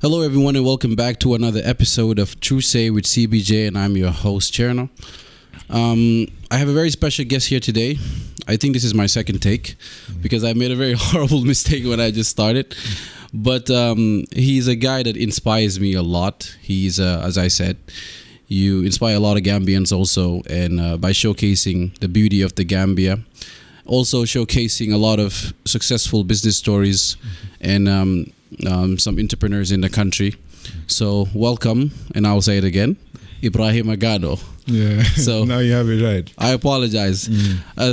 Hello, everyone, and welcome back to another episode of True Say with CBJ, and I'm your host, Cherno. I have a very special guest here today. I think this is my second take because I made a very horrible mistake when I just started. But he's a guy that inspires me a lot. He's, as I said, you inspire a lot of Gambians also, and by showcasing the beauty of the Gambia, also showcasing a lot of successful business stories and some entrepreneurs in the country. So welcome, and I'll say it again, Ibrahim Gano. Yeah, so now you have it right. I apologize.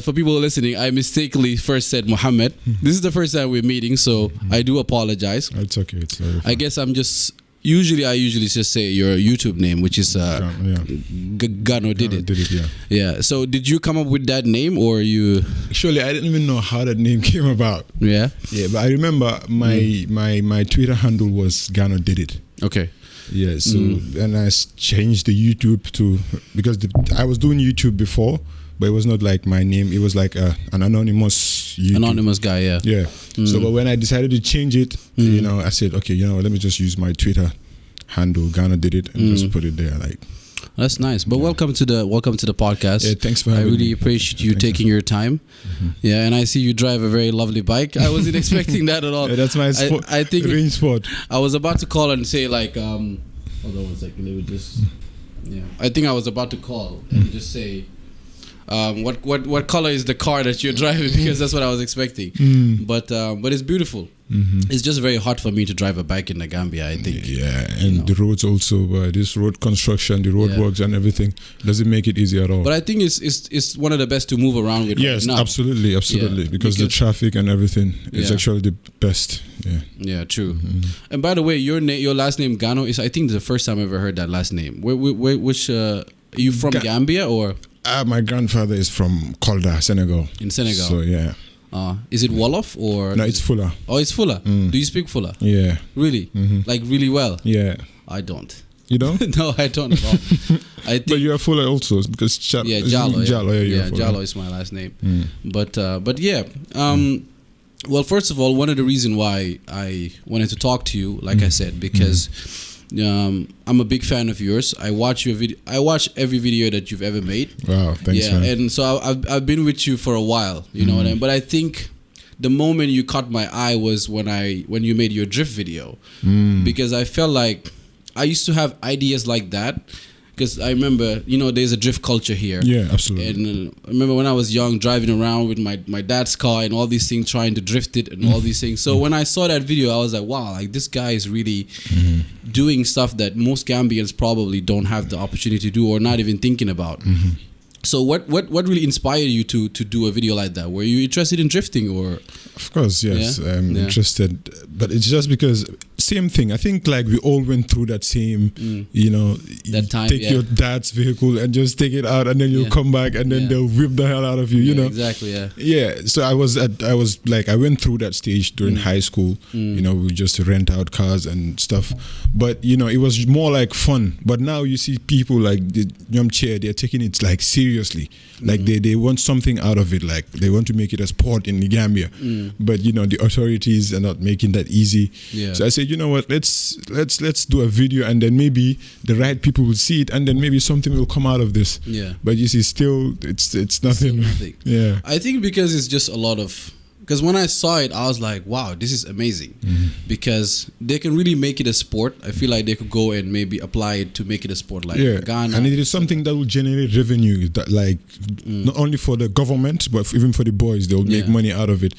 For people listening, I mistakenly first said Mohammed. This is the first time we're meeting, so I do apologize. It's okay. It's I guess I'm just... I usually just say your YouTube name, which is Gano did it. Yeah. So did you come up with that name, or you? Actually, I didn't even know how that name came about. Yeah. Yeah, but I remember my Twitter handle was Gano did it. Okay. Yeah. So then I changed the YouTube to, because I was doing YouTube before, but it was not like my name. It was like an anonymous YouTube. Anonymous guy, yeah. Yeah. So, but when I decided to change it, I said, okay, let me just use my Twitter handle. Ghana did it, and just put it there. Like, that's nice. But welcome to the podcast. Yeah, thanks for having me. I really appreciate you taking your time. Yeah, and I see you drive a very lovely bike. I wasn't expecting that at all. Yeah, that's my sport. I think range sport. I was about to call and say like, hold on 1 second. Let me just. Yeah, I think I was about to call and just say. What color is the car that you're driving? Because that's what I was expecting. But it's beautiful. It's just very hard for me to drive a bike in the Gambia, I think. Yeah, and the roads also, this road construction, the road works and everything doesn't make it easy at all. But I think it's one of the best to move around with. Yes, right now. Absolutely. Yeah, because the traffic and everything is actually the best. Yeah, true. And by the way, your last name Gano is, I think, the first time I ever heard that last name. Which are you from Gambia or? My grandfather is from Kolda, Senegal. In Senegal. So yeah. Is it Wolof or? No, it's Fula. Oh, it's Fula. Do you speak Fula? Yeah. Really? Like really well? Yeah. I don't. You don't? No, I don't at all. I think, but you are Fula also because Jallo. Jallo is my last name. But yeah. Well, first of all, one of the reasons why I wanted to talk to you, like I said, because I'm a big fan of yours. I watch your video. I watch every video that you've ever made. Wow, thanks, man. And so I've been with you for a while. You know what I mean? But I think the moment you caught my eye was when you made your drift video, because I felt like I used to have ideas like that. Because I remember, there's a drift culture here. Yeah, absolutely. And I remember when I was young, driving around with my dad's car and all these things, trying to drift it and all these things. So when I saw that video, I was like, wow, like this guy is really doing stuff that most Gambians probably don't have the opportunity to do or not even thinking about. So what really inspired you to do a video like that? Were you interested in drifting or? Of course, yes. I'm interested. But it's just because, same thing. I think like we all went through that same, that time, take your dad's vehicle and just take it out and then you'll come back and then they'll whip the hell out of you, you know? Exactly, yeah. Yeah, so I went through that stage during high school. We just rent out cars and stuff. But, it was more like fun. But now you see people like the Yom Chair, they're taking it like seriously. Like they want something out of it. Like they want to make it a sport in the Gambia. But, the authorities are not making that easy. Yeah. So I said, you know what, let's do a video and then maybe the right people will see it and then maybe something will come out of this. Yeah. But you see, still, it's nothing. Still nothing. Yeah. I think because it's just a lot of... Because when I saw it, I was like, wow, this is amazing. Because they can really make it a sport. I feel like they could go and maybe apply it to make it a sport like Ghana. And it is something that will generate revenue, that like not only for the government, but even for the boys, they'll make money out of it.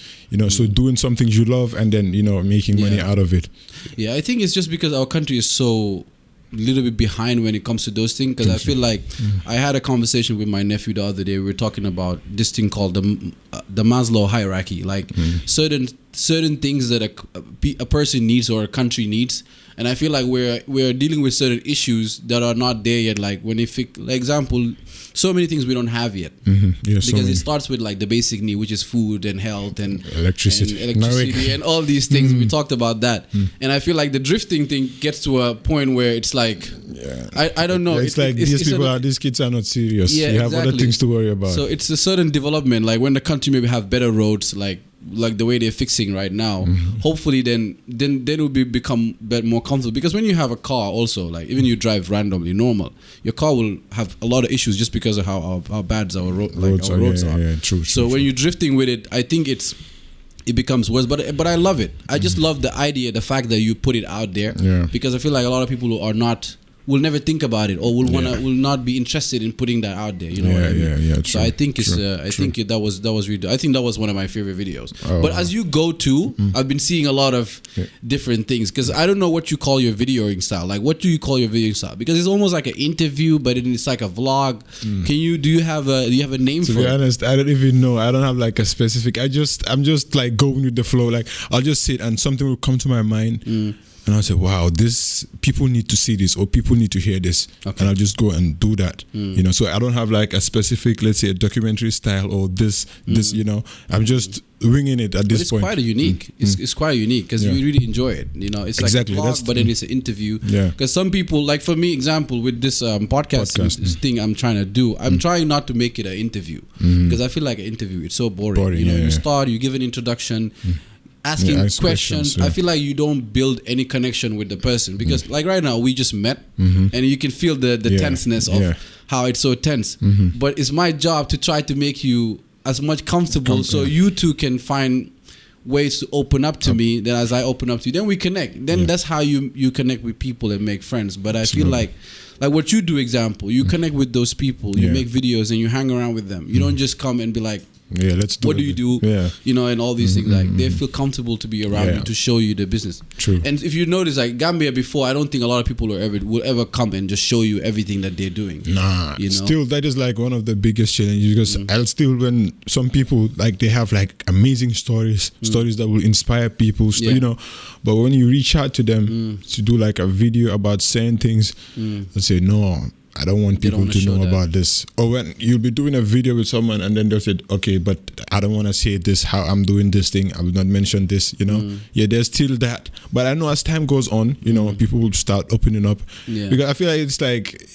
So doing something you love and then, making money out of it. Yeah, I think it's just because our country is so... little bit behind when it comes to those things, because I feel like I had a conversation with my nephew the other day. We were talking about this thing called the Maslow hierarchy, like certain things that a person needs or a country needs, and I feel like we're dealing with certain issues that are not there yet. Like when like example, so many things we don't have yet, because it starts with like the basic need, which is food and health and electricity and all these things. We talked about that, and I feel like the drifting thing gets to a point where it's like, I don't know. It's like these kids are not serious. You have other things to worry about. So it's a certain development, like when the country maybe have better roads, like like the way they're fixing right now, hopefully then it will become a bit more comfortable. Because when you have a car also, like even you drive randomly normal, your car will have a lot of issues just because of how bad our roads are. Yeah, true. So when you're drifting with it, I think it becomes worse. But I love it. I just love the idea, the fact that you put it out there. Yeah. Because I feel like a lot of people who are not will never think about it, or will not be interested in putting that out there. You know what I mean? Yeah. So I think that was really. I think that was one of my favorite videos. But as you go to, I've been seeing a lot of different things, because I don't know what you call your videoing style. Like, what do you call your videoing style? Because it's almost like an interview, but it's like a vlog. Do you have a name for it? To be honest, I don't even know. I don't have like a specific. I'm just like going with the flow. Like, I'll just sit and something will come to my mind. And I'll say, wow, this, people need to see this, or people need to hear this. And I'll just go and do that. You know, so I don't have like a specific, let's say, a documentary style or this, you know. I'm just winging it at this point. It's quite unique. It's quite unique because you really enjoy it. You know, it's like a vlog, but then it's an interview. Because some people, like for me, example, with this podcast thing I'm trying to do, I'm trying not to make it an interview. Because I feel like an interview, it's so boring. You know, you start, you give an introduction, asking questions. I feel like you don't build any connection with the person, because like right now we just met and you can feel the tenseness of how it's so tense. But it's my job to try to make you as much comfortable so you two can find ways to open up to me. Then as I open up to you, then we connect. Then that's how you connect with people and make friends. But I feel like what you do, example, you connect with those people, you make videos and you hang around with them. You don't just come and be like, let's do what do you do? You know, and all these things. Like, they feel comfortable to be around you, to show you the business. True. And if you notice, like Gambia before, I don't think a lot of people will ever come and just show you everything that they're doing. Nah, you know? Still, that is like one of the biggest challenges, because I'll still, when some people, like, they have like amazing stories that will inspire people, you know, but when you reach out to them to do like a video about certain things, they'll say, no, I don't want people to know about this. Or when you'll be doing a video with someone and then they'll say, okay, but I don't want to say this, how I'm doing this thing, I will not mention this, you know. There's still that. But I know as time goes on, you know, people will start opening up. Because I feel like it's like,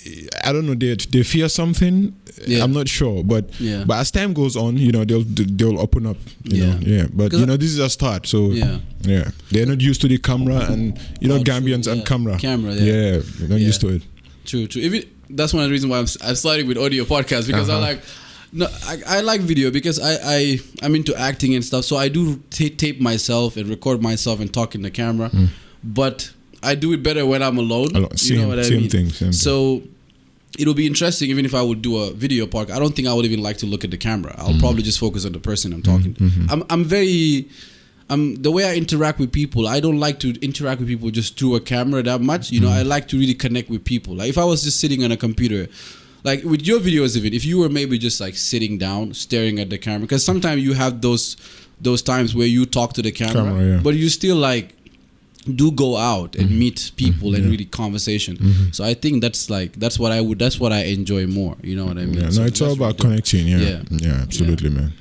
I don't know, they fear something. I'm not sure, but as time goes on, you know, they'll open up, you know. But you know, this is a start, so they're not used to the camera, and you know, Gambians and camera, they're not used to it. True. That's one of the reasons why I'm starting with audio podcast, because I like video, because I'm into acting and stuff. So I do tape myself and record myself and talk in the camera, but I do it better when I'm alone. You know what I mean? Same thing. So it'll be interesting, even if I would do a video podcast. I don't think I would even like to look at the camera. I'll probably just focus on the person I'm talking to. The way I interact with people, I don't like to interact with people just through a camera that much. You know, I like to really connect with people. Like, if I was just sitting on a computer, like with your videos, even if you were maybe just like sitting down, staring at the camera, because sometimes you have those times where you talk to the camera. But you still like do go out and meet people and really conversation. So I think that's what I enjoy more. You know what I mean? So it's all about connecting. Absolutely, man.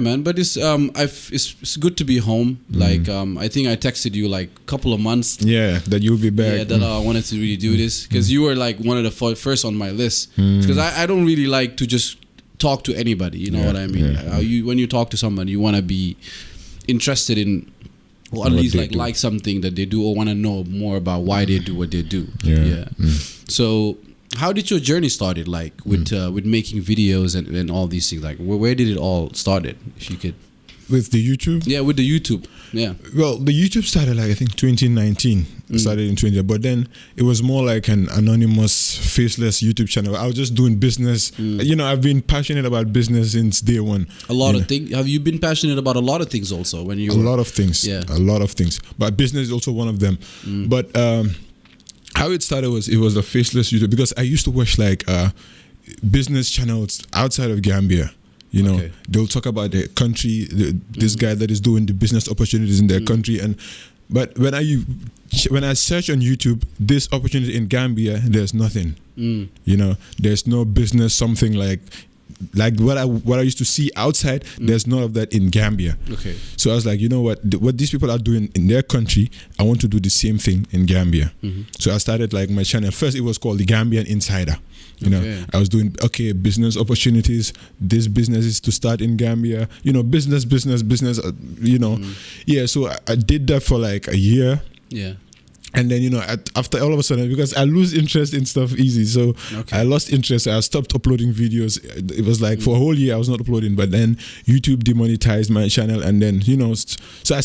Man. But it's good to be home. Like I think I texted you like a couple of months. That you'll be back. That I wanted to really do this, because you were like one of the first on my list. Because I don't really like to just talk to anybody. You know what I mean? When you talk to someone, you want to be interested in, or at least like something that they do, or want to know more about why they do what they do. So how did your journey started, like with making videos and all these things? Like where did it all started, if you could? With the YouTube? Yeah, with the YouTube. Yeah. Well, the YouTube started like, I think 2019. Started in 2020, but then it was more like an anonymous, faceless YouTube channel. I was just doing business. You know, I've been passionate about business since day one. A lot of things. Have you been passionate about a lot of things also when you? A lot of things. A lot of things. But business is also one of them. But how it started was, it was a faceless YouTube, because I used to watch like business channels outside of Gambia. You know, they'll talk about the country, this guy that is doing the business opportunities in their country, but when I search on YouTube, this opportunity in Gambia, there's nothing. You know, there's no business, something like like what I used to see outside. There's none of that in Gambia. Okay. So I was like, you know what these people are doing in their country, I want to do the same thing in Gambia. So I started like my channel. First, it was called the Gambian Insider. You know, I was doing business opportunities. This business is to start in Gambia. You know, business. You know, yeah. So I did that for like a year. Yeah. And then, you know, after all of a sudden, because I lose interest in stuff easy, so I lost interest. I stopped uploading videos. It was like for a whole year I was not uploading. But then YouTube demonetized my channel, and then, you know, so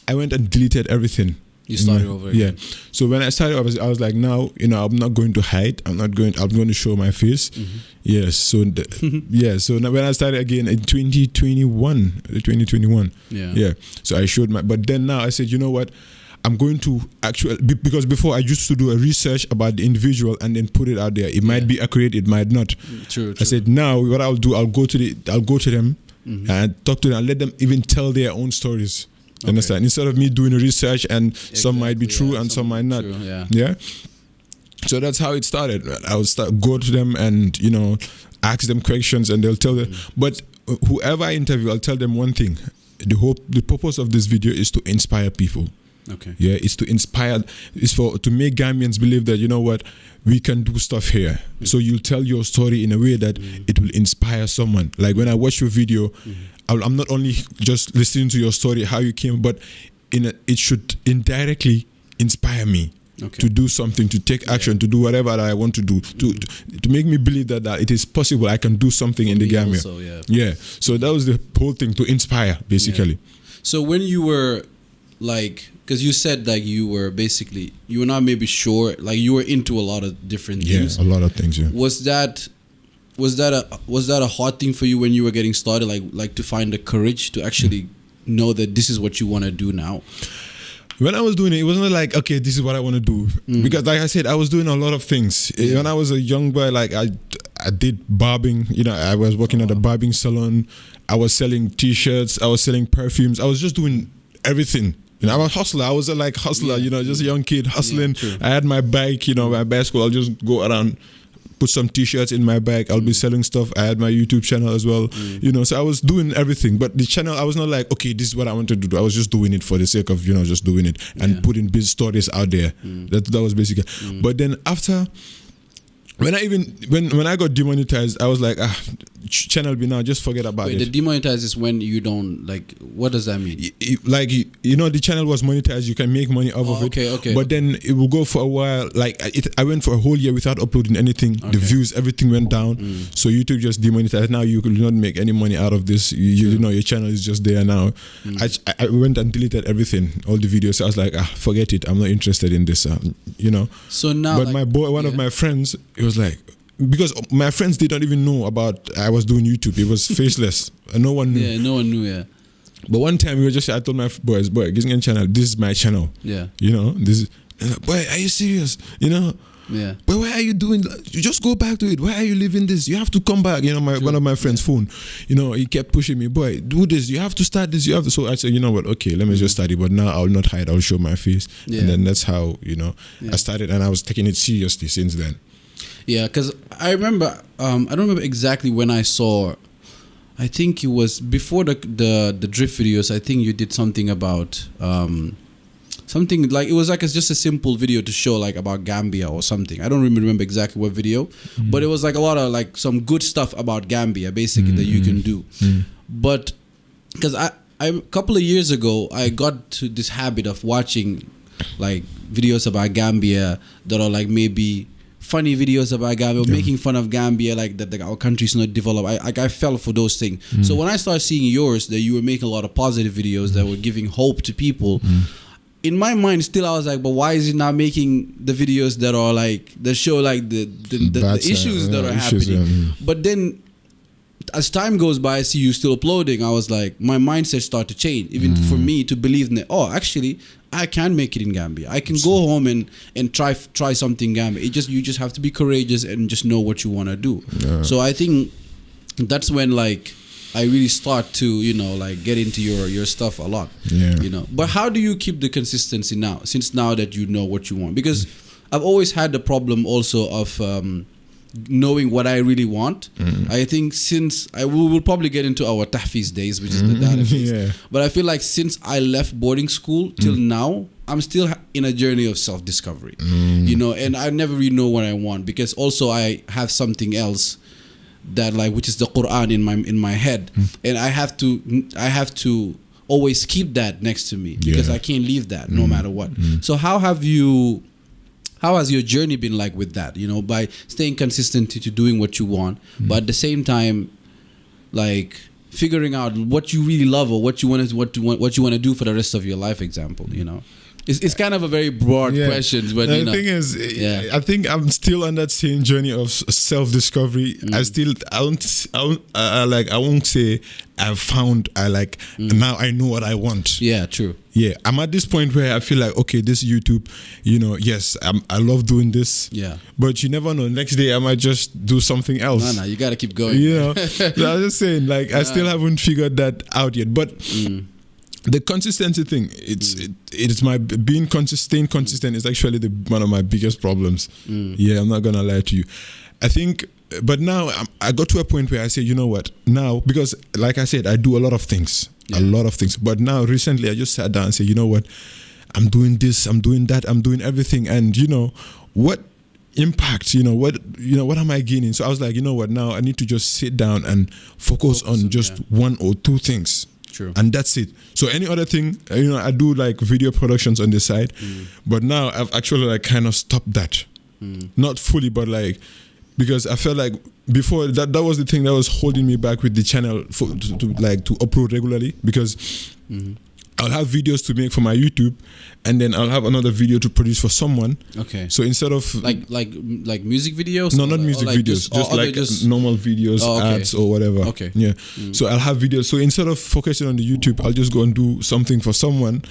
I went and deleted everything. You started over again. Yeah. So when I started, I was like, now, you know, I'm not going to hide. I'm going to show my face. Yes. So so now when I started again in 2021. Yeah. So I showed but then now I said, you know what? I'm going to because before I used to do a research about the individual and then put it out there. It might be accurate, it might not. True. I said, now what I'll do, I'll go to them and talk to them and let them even tell their own stories. Understand? Instead of me doing research and some might be true and some might not. Yeah. So that's how it started. I would go to them and, you know, ask them questions, and they'll tell them. But whoever I interview, I'll tell them one thing. The purpose of this video is to inspire people. Okay. Yeah, it's to inspire. It's to make Gambians believe that, you know what, we can do stuff here. So you'll tell your story in a way that it will inspire someone. Like when I watch your video, I'm not only just listening to your story, how you came, but it should indirectly inspire me to do something, to take action, to do whatever that I want to do, to make me believe that it is possible. I can do something in the Gambia. Also, yeah. So that was the whole thing, to inspire, basically. So when you were like, because you said like you were not maybe sure, like you were into a lot of different things. Yeah, a lot of things. Yeah. Was that a hard thing for you when you were getting started, like to find the courage to actually know that this is what you want to do now? When I was doing it wasn't like, okay, this is what I want to do. Because like I said, I was doing a lot of things. When I was a young boy, like I did barbing. You know, I was working at a barbing salon. I was selling T-shirts. I was selling perfumes. I was just doing everything. You know, I'm a hustler. I was a hustler, you know, just a young kid hustling. I had my bike, you know, my bicycle. I'll just go around, put some T-shirts in my bag. I'll be selling stuff. I had my YouTube channel as well, you know, so I was doing everything. But the channel, I was not like, okay, this is what I want to do. I was just doing it for the sake of, you know, just doing it and putting big stories out there. That was basically. But then after, when I got demonetized, I was like, channel be now, just forget about it. The demonetized is when you don't, like, what does that mean? Like, you know, the channel was monetized, you can make money off of it. Okay. But then it will go for a while. Like, I went for a whole year without uploading anything. The views, everything went down. So YouTube just demonetized. Now you could not make any money out of this. You know, your channel is just there now. I went and deleted everything, all the videos. I was like, forget it. I'm not interested in this, you know. So now, but my boy, one of my friends, it was like, because my friends did not even know about I was doing YouTube. It was faceless. No one knew. Yeah, no one knew. But one time I told my boys, Gambian channel, this is my channel. Yeah. You know, this is, boy, are you serious? You know. Yeah. But why are you doing that? You just go back to it. Why are you leaving this? You have to come back. You know, one of my friends' phone, you know, he kept pushing me, boy, do this. You have to start this. You have to. So I said, you know what? Okay, let me just start it. But now I'll not hide. I'll show my face. And then that's how, you know, I started, and I was taking it seriously since then. Yeah, because I remember, I don't remember exactly when I saw, I think it was before the drift videos. I think you did something about, something like, it was like just a simple video to show like about Gambia or something. I don't remember exactly what video, but it was like a lot of like some good stuff about Gambia basically that you can do. But because I a couple of years ago, I got to this habit of watching like videos about Gambia that are like maybe funny videos about Gambia, making fun of Gambia, like that our country's not developed. I fell for those things. So when I started seeing yours, that you were making a lot of positive videos that were giving hope to people, in my mind still I was like, but why is it not making the videos that are like, that show like the issues that are happening? But then as time goes by, I see you still uploading. I was like, my mindset started to change, even for me to believe that, actually I can make it in Gambia. I can go home and try something Gambia. You just have to be courageous and just know what you want to do. So I think that's when like I really start to, you know, like get into your stuff a lot. You know. But how do you keep the consistency now, since now that you know what you want? Because I've always had the problem also of knowing what I really want. I think since we will probably get into our tahfiz days, which is the data phase. But I feel like since I left boarding school till now, I'm still in a journey of self-discovery, you know, and I never really know what I want, because also I have something else that like, which is the Quran in my head, and I have to always keep that next to me, because I can't leave that no matter what. So how has your journey been like with that, you know, by staying consistent to doing what you want, but at the same time, like figuring out what you really love or what you want to do for the rest of your life, example, you know? It's kind of a very broad question, but the thing is, I think I'm still on that same journey of self-discovery. I won't say I've found. Now I know what I want. Yeah, true. Yeah, I'm at this point where I feel like, okay, this YouTube, you know, yes, I love doing this. Yeah, but you never know. Next day I might just do something else. No, you gotta keep going. You know, so I was just saying, like, I still haven't figured that out yet, but. The consistency thing, it's my being consistent is actually one of my biggest problems. Yeah, I'm not gonna lie to you. I think, but now I got to a point where I say, you know what, now, because like I said, I do a lot of things, but now recently I just sat down and say, you know what, I'm doing this, I'm doing that, I'm doing everything, and you know what impact, what am I gaining? So I was like, you know what, now I need to just sit down and focus on just one or two things. True. And that's it. So any other thing, you know, I do like video productions on the side, but now I've actually like kind of stopped that. Not fully, but like, because I felt like before that was the thing that was holding me back with the channel to upload regularly, because I'll have videos to make for my YouTube, and then I'll have another video to produce for someone. Okay. So instead of like music videos? No, not music videos. Just normal videos, ads or whatever. Okay. Yeah. So I'll have videos. So instead of focusing on the YouTube, I'll just go and do something for someone.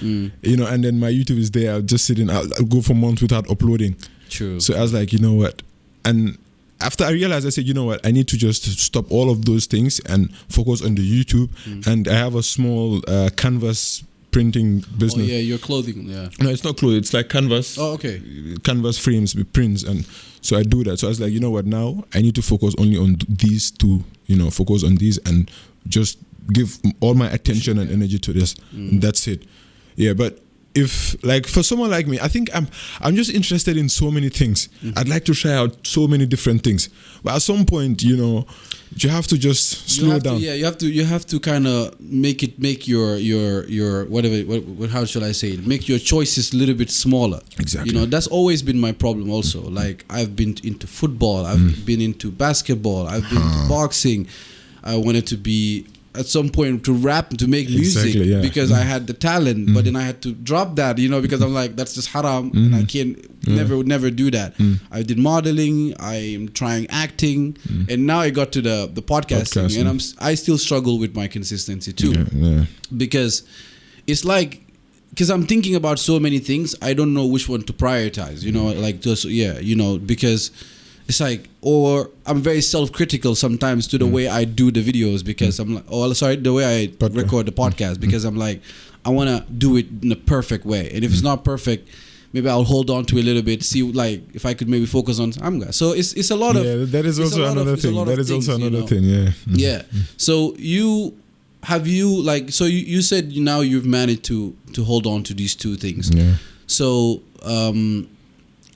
You know, and then my YouTube is there. I'll just sit in. I'll go for months without uploading. True. So I was like, you know what, and after I realized, I said, you know what, I need to just stop all of those things and focus on the YouTube. And I have a small canvas printing business. Oh yeah, your clothing. Yeah. No, it's not clothing. It's like canvas. Oh, okay. Canvas frames with prints, and so I do that. So I was like, you know what, now I need to focus only on these two. You know, focus on these and just give all my attention and energy to this. And that's it. Yeah, but if like for someone like me, I think I'm just interested in so many things. I'd like to try out so many different things, but at some point, you know, you have to just slow down. You have to kind of make your whatever. How should I say it? Make your choices a little bit smaller. Exactly. You know, that's always been my problem. Also, like I've been into football, I've been into basketball, I've been into boxing. I wanted to be at some point to rap, to make music, because I had the talent, but then I had to drop that, you know, because I'm like, that's just haram, and I can't never do that. I did modeling, I'm trying acting, and now I got to the podcasting, and I still struggle with my consistency too, because it's like, because I'm thinking about so many things, I don't know which one to prioritize, you know, like just you know, because it's like, or I'm very self-critical sometimes to the way I do the videos, because I'm like, the way I record the podcast, because I'm like, I want to do it in a perfect way. And if it's not perfect, maybe I'll hold on to it a little bit, see like if I could maybe focus on So it's a lot of... Yeah, that is also another thing. That is also another thing, yeah. Yeah. So you said now you've managed to hold on to these two things. Yeah. So...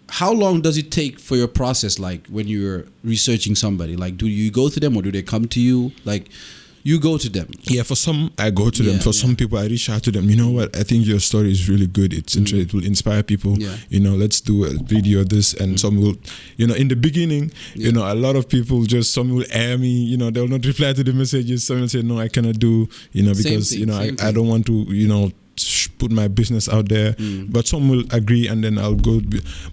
how long does it take for your process, like when you're researching somebody? Like, do you go to them or do they come to you? Like, you go to them. Yeah, for some, I go to them. For some people, I reach out to them. You know what? I think your story is really good. It's interesting. It will inspire people. Yeah. You know, let's do a video of this. And some will, you know, in the beginning, you know, a lot of people some will air me. You know, they will not reply to the messages. Some will say, no, I cannot do, you know, because, you know, I don't want to, you know, put my business out there, but some will agree, and then I'll go.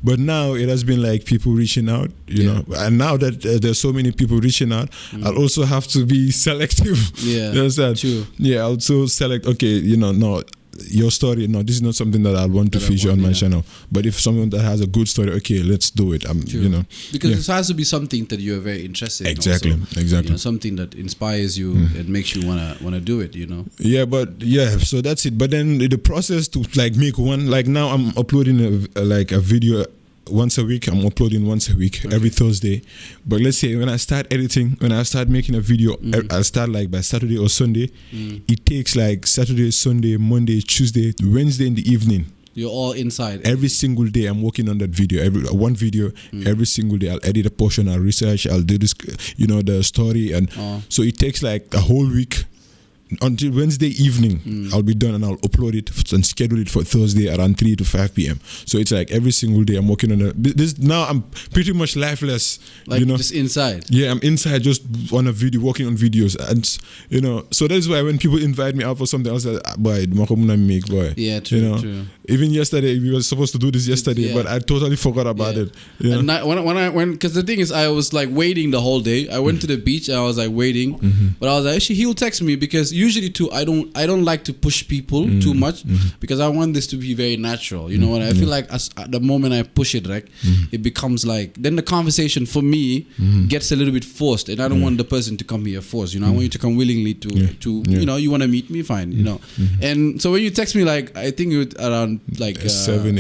But now it has been like people reaching out, you know, and now that there's so many people reaching out, I'll also have to be selective. Yeah, you understand? True. Yeah, I'll also select. Okay, you know, no, your story. No, this is not something that I want to feature on my channel. But if someone that has a good story, okay, let's do it. You know, because it has to be something that you're very interested in. Exactly. You know, something that inspires you and makes you wanna do it. You know. Yeah, but so that's it. But then the process to like make one, like now I'm uploading a video once a week. I'm uploading once a week, every Thursday. But let's say when I start editing, when I start making a video, I start like by Saturday or Sunday. It takes like Saturday, Sunday, Monday, Tuesday, Wednesday in the evening. You're all inside. Every single day I'm working on that video. One video every single day. I'll edit a portion, I'll research, I'll do this, the story, and so it takes like a whole week. Until Wednesday evening, I'll be done and I'll upload it and schedule it for Thursday around 3 to 5 p.m. So it's like every single day I'm working on this. Now I'm pretty much lifeless, just inside. Yeah, I'm inside just on a video, working on videos, and So that's why when people invite me out for something, I was like, boy, boy. Yeah, true. Even yesterday, we were supposed to do this yesterday, but I totally forgot about it. And because the thing is, I was like waiting the whole day. I went to the beach and I was like waiting, but I was like, actually, he'll text me because usually too, I don't like to push people too much because I want this to be very natural. You know what I feel like at the moment I push it, right, it becomes like then the conversation for me gets a little bit forced, and I don't want the person to come here forced. I want you to come willingly to you want to meet me, fine, And so when you text me, like I think it was around like 7,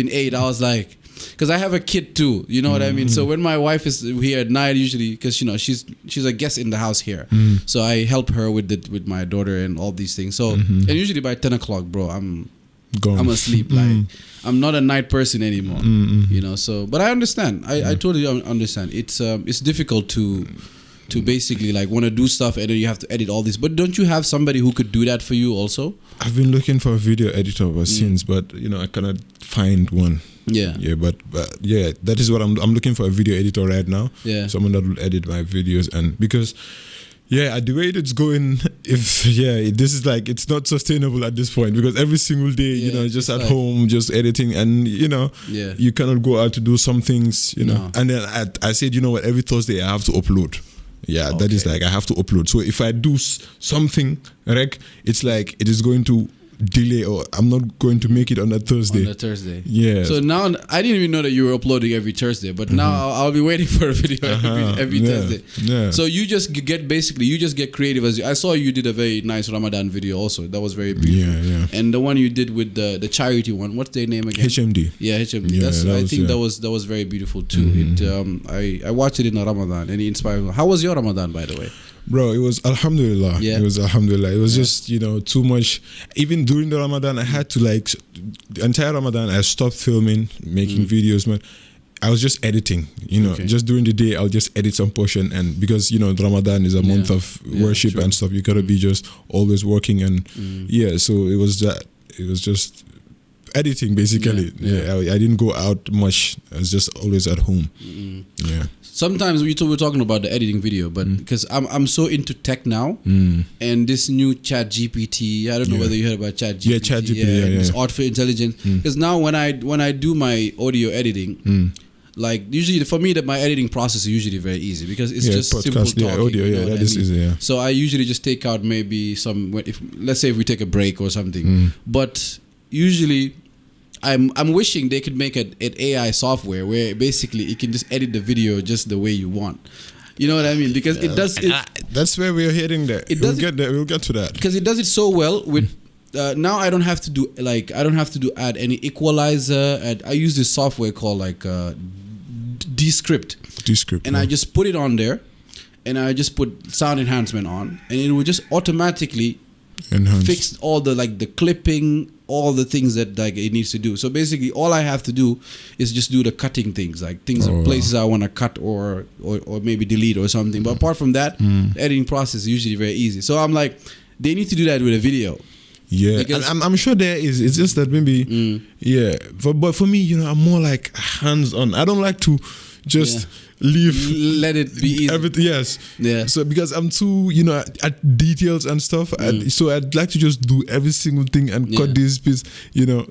8, I was like. Because I have a kid too, you know what I mean. So when my wife is here at night, usually because she's a guest in the house here, so I help her with my daughter and all these things. So and usually by 10 o'clock, bro, I'm asleep. Like I'm not a night person anymore, So, but I understand. I totally understand. It's difficult to basically like want to do stuff and then you have to edit all this. But don't you have somebody who could do that for you also? I've been looking for a video editor ever since, but I cannot find one. Yeah, but yeah, that is what I'm looking for, a video editor right now. Yeah, someone that will edit my videos, and because the way it's going, this is like it's not sustainable at this point because every single day, just at home, just editing, and you cannot go out to do some things, No. And then I said, every Thursday I have to upload. Yeah, okay. That is like I have to upload. So if I do something, right, it's like it is going to delay, or I'm not going to make it on a Thursday. On a Thursday. Yeah. So now I didn't even know that you were uploading every Thursday, but now I'll be waiting for a video every Thursday. Yeah. So you just get creative. I saw you did a very nice Ramadan video also. That was very beautiful. Yeah. And the one you did with the charity one, what's their name again? HMD. Yeah, HMD. Yeah, that was very beautiful too. I watched it in Ramadan and it inspired me. How was your Ramadan, by the way? Bro, it was Alhamdulillah. Yeah. It was Alhamdulillah. It was just, too much. Even during the Ramadan, I had to the entire Ramadan, I stopped filming, making videos, man. I was just editing, just during the day, I'll just edit some portion. And because, Ramadan is a month of worship and stuff, you gotta be just always working. And so it was just editing basically. I didn't go out much. I was just always at home. Yeah. Sometimes we're talking about the editing video, but because I'm so into tech now, and this new Chat GPT, I don't know whether you heard about Chat GPT. Yeah, Chat GPT. It's artificial intelligence. Because now when I do my audio editing, like usually for me my editing process is usually very easy because it's just podcast, simple talking. Audio, that is easy. Yeah. So I usually just take out maybe let's say if we take a break or something, but usually. I'm wishing they could make an AI software where basically it can just edit the video just the way you want. You know what I mean? Because it does. That's where we're heading there. We'll get there. We'll get to that. Because it does it so well with. Now I don't have to do add any equalizer. And I use this software called Descript. Descript. And I just put it on there, and I just put sound enhancement on, and it will just automatically fix all the clipping. All the things that it needs to do. So basically, all I have to do is just do the cutting things, places I want to cut or maybe delete or something. But apart from that, the editing process is usually very easy. So I'm like, they need to do that with a video. Yeah, and I'm sure there is. It's just that maybe, but for me, I'm more like hands-on. I don't like to just let it be easy. Everything, yes. Yeah. So because I'm too, at details and stuff, so I'd like to just do every single thing and cut this piece,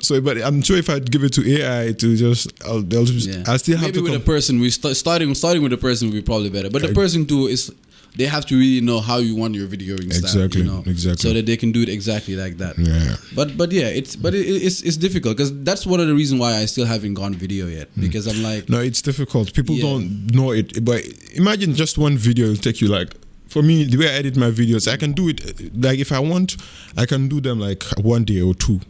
So, but I'm sure if I'd give it to AI to just, I still have maybe with a person. We starting with a person would be probably better. But the person too is. They have to really know how you want your videoing style, exactly, so that they can do it exactly like that. Yeah. But it's difficult because that's one of the reasons why I still haven't gone video yet, because I'm like, no, it's difficult. People don't know it. But imagine just one video will take you like for me, the way I edit my videos, I can do it like if I want, I can do them like one day or two.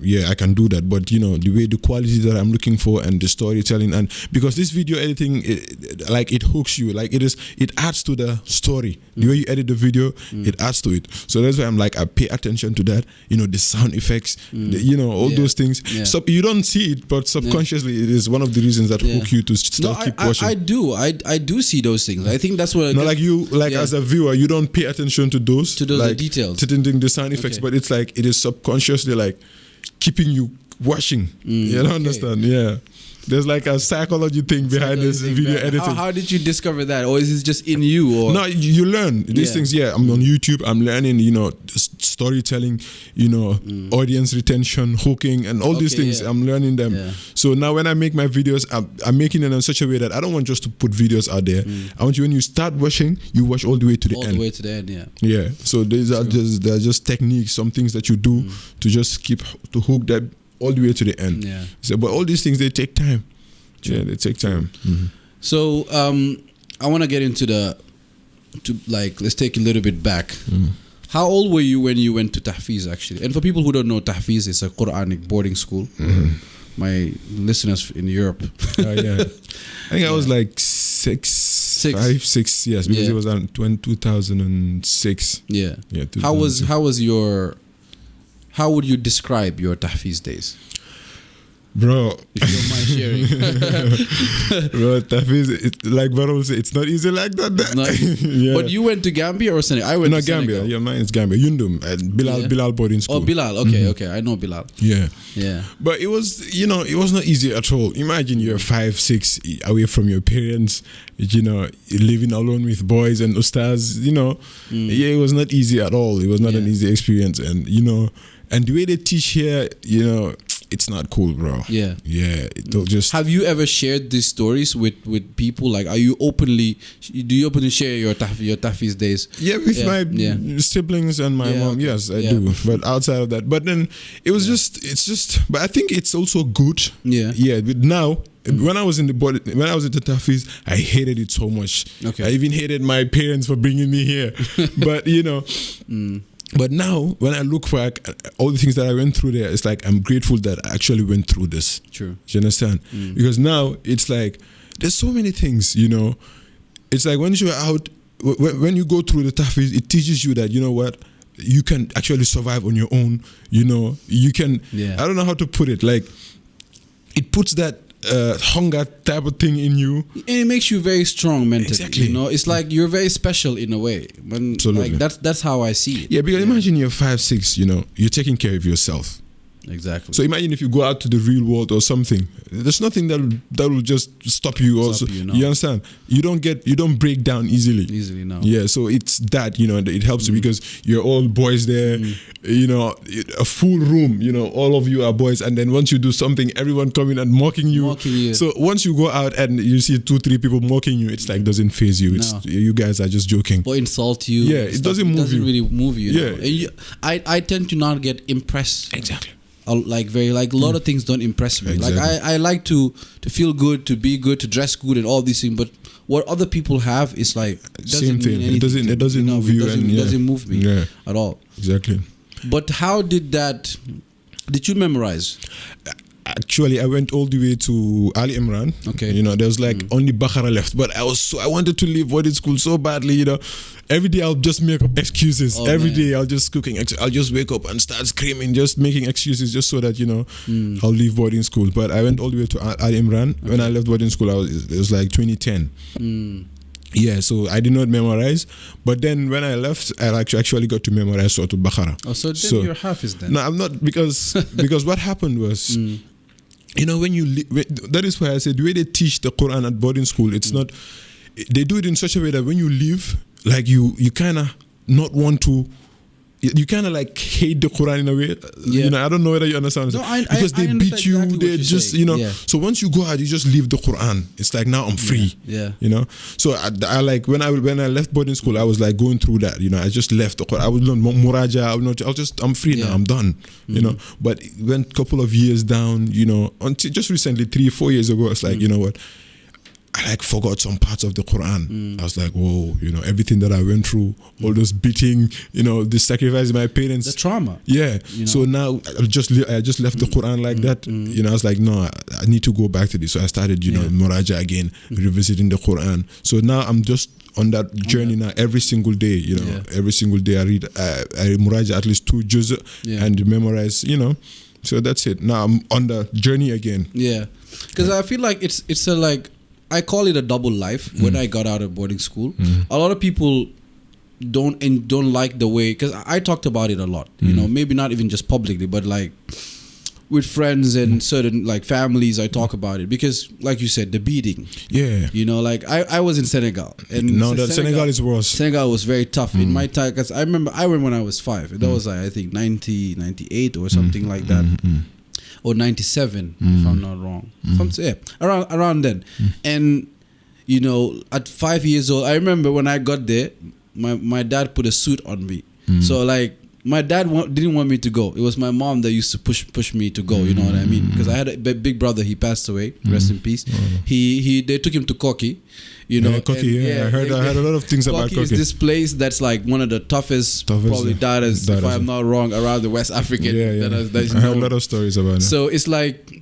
Yeah, I can do that. But the way the quality that I'm looking for and the storytelling, and because this video editing, it hooks you, like it adds to the story. The way you edit the video, it adds to it. So that's why I'm like, I pay attention to that. The sound effects, all those things. Yeah. So you don't see it, but subconsciously, it is one of the reasons that hook you to keep watching. I do see those things. I think that's what. As a viewer, you don't pay attention to those details, to the sound effects, but it's like it is subconsciously like keeping you watching. You don't understand? Yeah. There's like a psychology thing behind this video editing. How did you discover that, or is it just in you? Or? No, you learn these things. Yeah, I'm on YouTube. I'm learning, storytelling, audience retention, hooking, and all these things. I'm learning them. Yeah. So now when I make my videos, I'm making them in such a way that I don't want just to put videos out there. I want you, when you start watching, you watch all the way to the end. All the way to the end, yeah. Yeah. So these are just techniques, some things that you do to just keep to hook that all the way to the end. Yeah. So, but all these things, they take time. True. Yeah, they take time. So I want to get into let's take a little bit back. How old were you when you went to Tahfiz, actually? And for people who don't know, Tahfiz is a Quranic boarding school. My listeners in Europe. Yeah. I think I was like 6, yes, because it was in 2006. Yeah. How would you describe your Tahfiz days? Bro, if you don't mind sharing. Bro, Tahfiz, like Barol said, it's not easy like that. Yeah. But you went to Gambia or Senegal? I went to Gambia. Senegal. Yeah, mine is Gambia. Yundum, Bilal boarding school. Oh, Bilal. Okay. I know Bilal. Yeah. But it was, it was not easy at all. Imagine you're 5, 6, away from your parents, living alone with boys and ustaz, Yeah, it was not easy at all. It was not an easy experience. And, and the way they teach here, it's not cool, bro. Yeah. They'll just. Have you ever shared these stories with people? Like, do you openly share your Tahfiz days? Yeah, with my siblings and my mom. Okay. Yes, I do. But outside of that, but then it's just. But I think it's also good. Yeah. Yeah. But now, when I was in the Tahfiz, I hated it so much. Okay. I even hated my parents for bringing me here. But But now, when I look back at all the things that I went through there, it's like I'm grateful that I actually went through this. True. Do you understand? Because now it's like there's so many things. It's like when you're out, when you go through the Tahfiz, it teaches you that you can actually survive on your own. You can. Yeah. I don't know how to put it. Like it puts that hunger type of thing in you, and it makes you very strong mentally. Exactly. It's like you're very special in a way. Absolutely. Like that's how I see it. Yeah, because imagine you're 5, 6. You're taking care of yourself. Exactly. So imagine if you go out to the real world or something. There's nothing that will just stop you. Also, you understand? You don't break down easily. Easily, no. Yeah. So it's that it helps you because you're all boys there. A full room. All of you are boys, and then once you do something, everyone coming and mocking you. So once you go out and you see 2, 3 people mocking you, it's like doesn't faze you. It's you guys are just joking. Or insult you. Yeah, it doesn't move you. It doesn't really move you. Yeah. I tend to not get impressed. Exactly. A lot of things don't impress me. Exactly. Like I like to feel good, to be good, to dress good, and all these things. But what other people have is like same thing. It doesn't move you. It doesn't move me at all. Exactly. But how did you memorize? Actually, I went all the way to Ali Imran. Okay. There was like only Baqarah left, but I wanted to leave boarding school so badly. Every day I'll just make up excuses. Every day I'll just I'll just wake up and start screaming, just making excuses, just so that I'll leave boarding school. But I went all the way to Ali Imran. Okay. When I left boarding school, it was like 2010. Yeah, so I did not memorize, but then when I left, I actually got to memorize Surah Al-Baqarah. Oh, so then you're Hafiz then? No, I'm not, because what happened was, when that is why I said the way they teach the Quran at boarding school, it's not. They do it in such a way that when you leave, like you kind of not want to. You kind of like hate the Quran in a way. I don't know whether you understand. No, because they beat you. Exactly they just, So once you go out, you just leave the Quran. It's like now I'm free. Yeah. So I like when I left boarding school, I was like going through that. I just left the Quran. I was not muraja. I'm free now. I'm done. But went a couple of years down. Until just recently, 3-4 years ago, it's like what. I I like forgot some parts of the Quran. I was like, whoa, you know, everything that I went through, all those beating, you know, the sacrifice my parents, the trauma. Yeah. You know? So now I just left the Quran like that. You know, I was like, no, I need to go back to this. So I started, you know, Muraja again, revisiting the Quran. So now I'm just on that journey now. Every single day, you know, every single day I read, I Muraja at least 2 juz and memorize, you know. So that's it. Now I'm on the journey again. Yeah, because I feel like it's a like. I call it a double life. When I got out of boarding school, a lot of people don't like the way, because I talked about it a lot. You know, maybe not even just publicly, but like with friends and certain like families, I talk about it because, like you said, the beating. Yeah. You know, like I was in Senegal, and no, Senegal is worse. Senegal was very tough in my time, because I remember when I was 5. That was like, I think 98 or something like that. Or 97, if I'm not wrong. Around then. And, you know, at 5 years old, I remember when I got there, my dad put a suit on me. So, like, my dad didn't want me to go. It was my mom that used to push me to go, you know what I mean? Because I had a big brother, he passed away, rest in peace. They took him to Koki. You know, Koki, I heard a lot of things about Koki. Koki is this place that's like one of the toughest probably dadas, if I'm not wrong, around the West African. I heard a lot of stories about it. So it's like,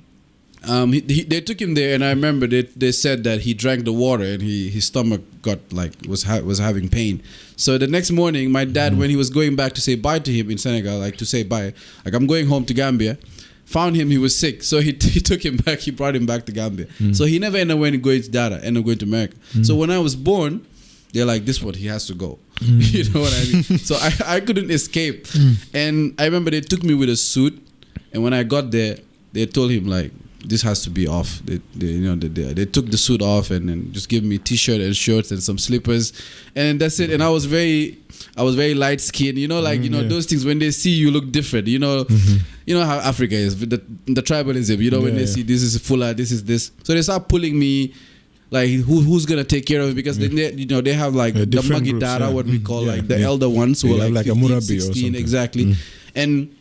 they took him there, and I remember they said that he drank the water and his stomach got like was having pain. So the next morning, my dad, when he was going back to say bye to him in Senegal, like to say bye, like I'm going home to Gambia, found him, he was sick. So he took him back, he brought him back to Gambia. So he never ended up going to Dada, ended up going to America. So when I was born, they're like, this is what he has to go. You know what I mean? So I couldn't escape. And I remember they took me with a suit, and when I got there, they told him like, this has to be off. They took the suit off and then just gave me t-shirt and shorts and some slippers, and that's it. And I was very light skinned, you know, like those things, when they see you look different, you know, you know how Africa is with the tribalism, you know, when they see this is fuller, this is this, so they start pulling me. Like who's gonna take care of it, because they have like the Magi Dara, what we call like the elder ones who are like 15, a Murabi 16, or something. exactly, and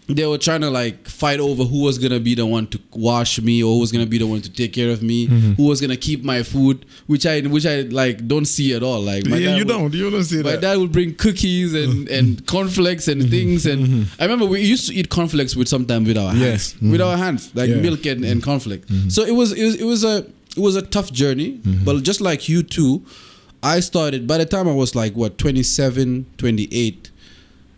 they were trying to like fight over who was gonna be the one to wash me, or who was gonna be the one to take care of me, who was gonna keep my food, which I like don't see at all. Like you don't see that. My dad would bring cookies and cornflakes and things, and I remember we used to eat cornflakes with our hands, like milk and cornflakes. So it was a tough journey, but just like you too, I started, by the time I was like 27, 28,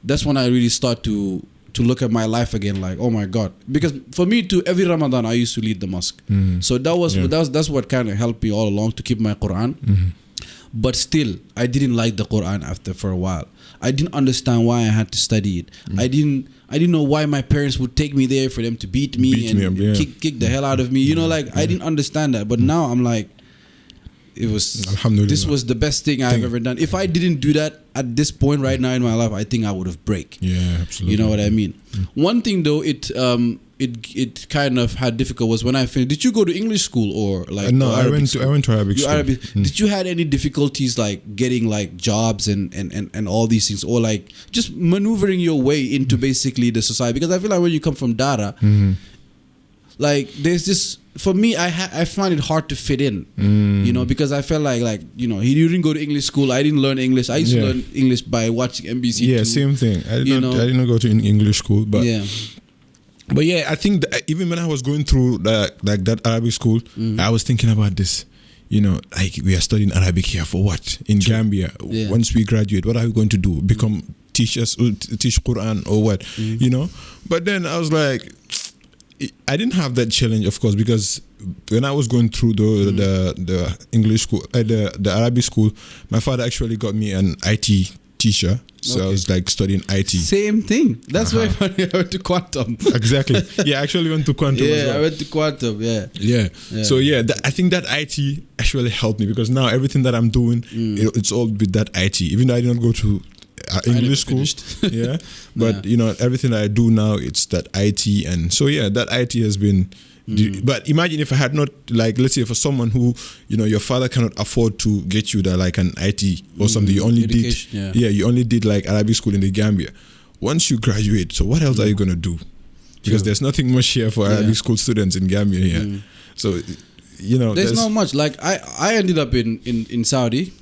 that's when I really start to look at my life again, like, oh my God. Because for me too, every Ramadan I used to lead the mosque. So that's what kind of helped me all along to keep my Quran. But still, I didn't like the Quran for a while. I didn't understand why I had to study it. I didn't know why my parents would take me there for them to beat me and kick the hell out of me. You know, like I didn't understand that. But now I'm like, this was the best thing I've ever done. If I didn't do that at this point right now in my life, I think I would have break. Yeah, absolutely. You know what I mean? One thing though, it kind of had difficult was when I finished. Did you go to English school or like? No, I went to Arabic school. Did you had any difficulties like getting like jobs and all these things, or like just maneuvering your way into basically the society? Because I feel like when you come from Dara, like there's this. For me, I find it hard to fit in, you know, because I felt like you know, you didn't go to English school. I didn't learn English. I used to learn English by watching NBC. Yeah, same thing. I didn't go to English school, but but yeah, I think that even when I was going through that Arabic school, I was thinking about this. You know, like we are studying Arabic here for what in Gambia? Once we graduate, what are we going to do? Become teachers, teach Quran or what? You know, but then I was like, I didn't have that challenge, of course, because when I was going through the English school, the Arabic school, my father actually got me an IT teacher. So I was like studying IT. Same thing. That's why I went to Quantum. Exactly. Yeah, I actually went to Quantum as well. I went to Quantum, Yeah. So I think that IT actually helped me, because now everything that I'm doing, it's all with that IT. Even though I did not go to English school, but you know, everything I do now, it's that IT, and so that IT has been. But imagine if I had not, like, let's say for someone who, you know, your father cannot afford to get you like an IT or something, you only you only did like Arabic school in the Gambia. Once you graduate, so what else are you gonna do? Because there's nothing much here for Arabic school students in Gambia here. So there's not much. Like I ended up in Saudi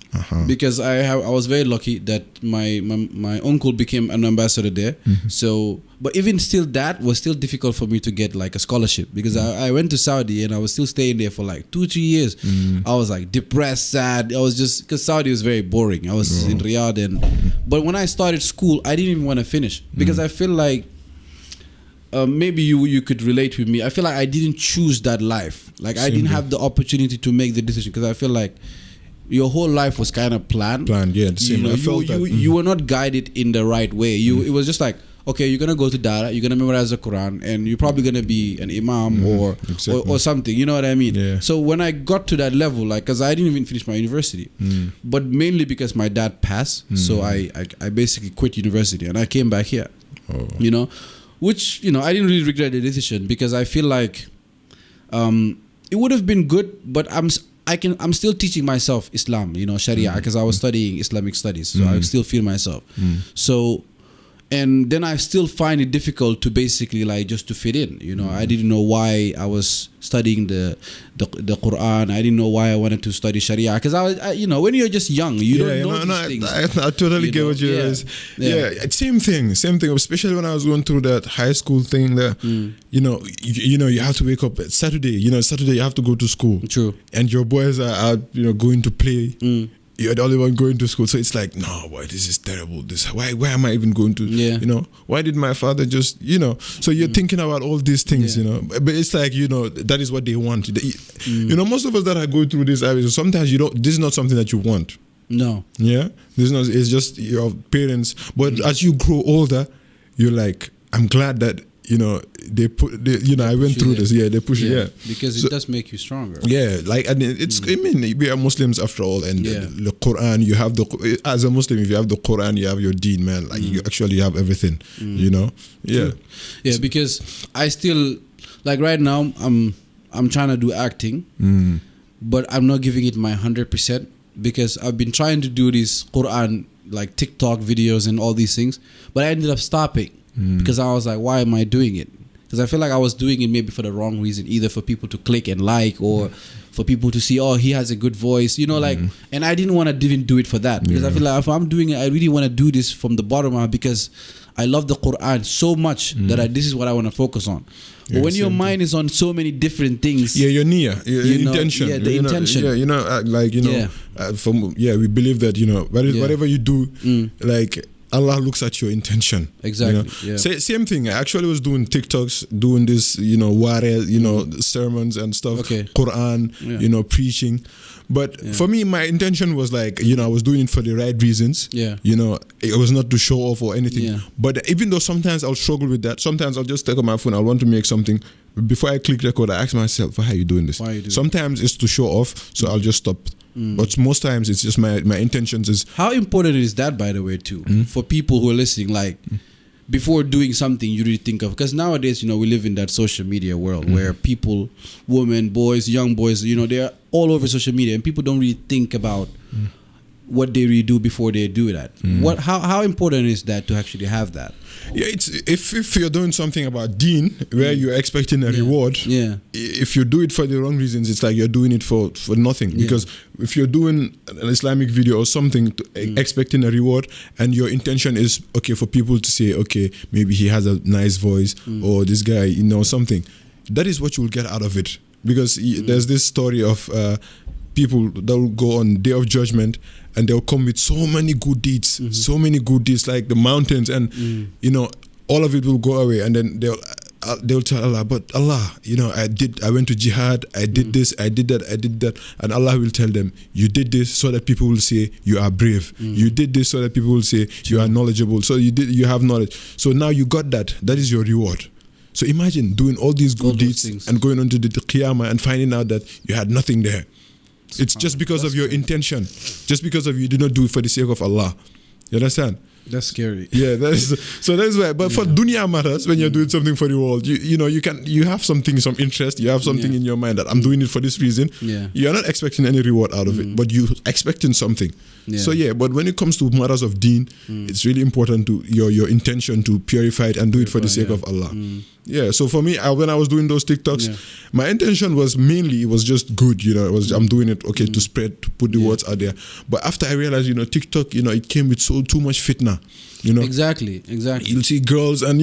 because I was very lucky that my uncle became an ambassador there. So, but even still, that was still difficult for me to get like a scholarship because I went to Saudi and I was still staying there for like 2-3 years. I was like depressed, sad. I was just because Saudi was very boring. I was in Riyadh but when I started school, I didn't even want to finish because I feel like. Maybe you could relate with me. I feel like I didn't choose that life. Like I didn't have the opportunity to make the decision because I feel like your whole life was kind of planned. Yeah. The same. I felt that. You were not guided in the right way. It was just like, okay, you're gonna go to Dara, you're gonna memorize the Quran, and you're probably gonna be an imam or something. You know what I mean? Yeah. So when I got to that level, like, cause I didn't even finish my university, but mainly because my dad passed, so I basically quit university and I came back here. You know. Which, I didn't really regret the decision because I feel like it would have been good, but I'm still teaching myself Islam, Sharia, because I was studying Islamic studies, so I still feel myself. So, and then I still find it difficult to basically like just to fit in. I didn't know why I was studying the Quran. I didn't know why I wanted to study Sharia because I was, when you're just young, you don't know these things. I totally get what you're saying. Yeah, same thing. Especially when I was going through that high school thing. That you have to wake up at Saturday. Saturday you have to go to school. True. And your boys are out, going to play. You're the only one going to school, so it's like, no, boy, this is terrible. Why am I even going to? Why did my father just, So you're thinking about all these things, But it's like, that is what they want. Most of us that are going through this, sometimes this is not something that you want. No. Yeah, it's just your parents. But as you grow older, you're like, I'm glad that. They I went through this. Yeah, they push it. Yeah, because it does make you stronger. Yeah, like I mean, we are Muslims after all, and the Quran. You have as a Muslim, if you have the Quran, you have your Deen, man. Like you actually have everything. Yeah. True. Yeah, because I still like right now. I'm trying to do acting, but I'm not giving it my 100% because I've been trying to do these Quran like TikTok videos and all these things, but I ended up stopping. Because I was like, why am I doing it? Because I feel like I was doing it maybe for the wrong reason, either for people to click and like, or for people to see, oh, he has a good voice, and I didn't want to even do it for that. Because I feel like if I'm doing it, I really want to do this from the bottom up because I love the Quran so much that this is what I want to focus on. But when your mind is on so many different things, your niyyah, your intention, the intention, we believe that whatever you do, like. Allah looks at your intention. Exactly. Yeah. Same thing. I actually was doing TikToks, doing this, sermons and stuff, Quran, preaching. But for me, my intention was like, I was doing it for the right reasons. Yeah. It was not to show off or anything. Yeah. But even though sometimes I'll struggle with that, sometimes I'll just take out my phone, I want to make something. Before I click record, I ask myself, why are you doing this? Sometimes it's to show off, so I'll just stop. But most times it's just my intentions is. How important is that, by the way, too, for people who are listening? Like, before doing something, you really think of, because nowadays, we live in that social media world where people, women, boys, young boys, they're all over social media, and people don't really think about what they really do before they do that. How important is that to actually have that? Yeah, it's if you're doing something about Deen where you're expecting a reward, if you do it for the wrong reasons, it's like you're doing it for nothing. Because if you're doing an Islamic video or something expecting a reward, and your intention is for people to say, okay, maybe he has a nice voice, or this guy, something, that is what you will get out of it. Because there's this story of people that will go on Day of Judgment and they'll come with so many good deeds, like the mountains, and all of it will go away, and then they'll tell Allah, but Allah, I went to jihad, I did this, I did that, and Allah will tell them, you did this so that people will say you are brave, you did this so that people will say you are knowledgeable, so you have knowledge, so now you got that is your reward. So imagine doing all these good deeds and going on to the Qiyamah and finding out that you had nothing there. It's just because of your intention. Just because of you did not do it for the sake of Allah. You understand? That's scary. Yeah, so that's why. But for dunya matters, when you're doing something for the world, you have some interest, you have something in your mind that I'm doing it for this reason. Yeah. You're not expecting any reward out of it, but you expecting something. Yeah. So but when it comes to matters of deen, it's really important to your intention to purify it and do it for the sake of Allah. Yeah. So for me, when I was doing those TikToks, my intention was mainly, it was just good. I'm doing it to put the words out there. But after I realized, TikTok, it came with too much fitna. Exactly. You'll see girls, and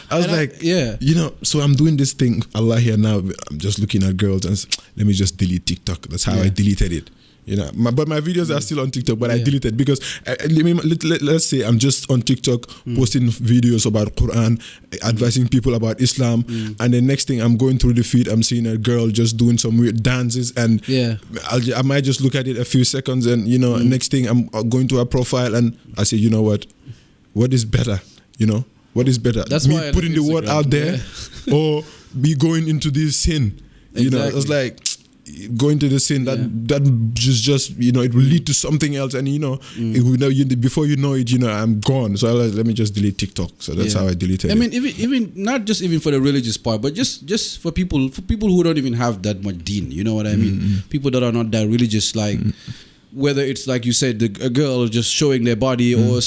I was so I'm doing this thing, Allah here now. I'm just looking at girls, and let me just delete TikTok. That's how I deleted it. But my videos are still on TikTok, but I deleted because let's say I'm just on TikTok posting videos about Quran, advising people about Islam, and the next thing I'm going through the feed, I'm seeing a girl just doing some weird dances, and I might just look at it a few seconds, and next thing I'm going to her profile, and I say, what is better? What is better? That's me putting the word out there, or me going into this sin? Exactly. It's like going to the sin that just it will lead to something else, and before you know it, I'm gone. So I was like, let me just delete TikTok. So that's how I deleted it. I mean, even not just even for the religious part, but just for people who don't even have that much deen. You know what I mean? People that are not that religious, like whether it's like you said, a girl just showing their body, or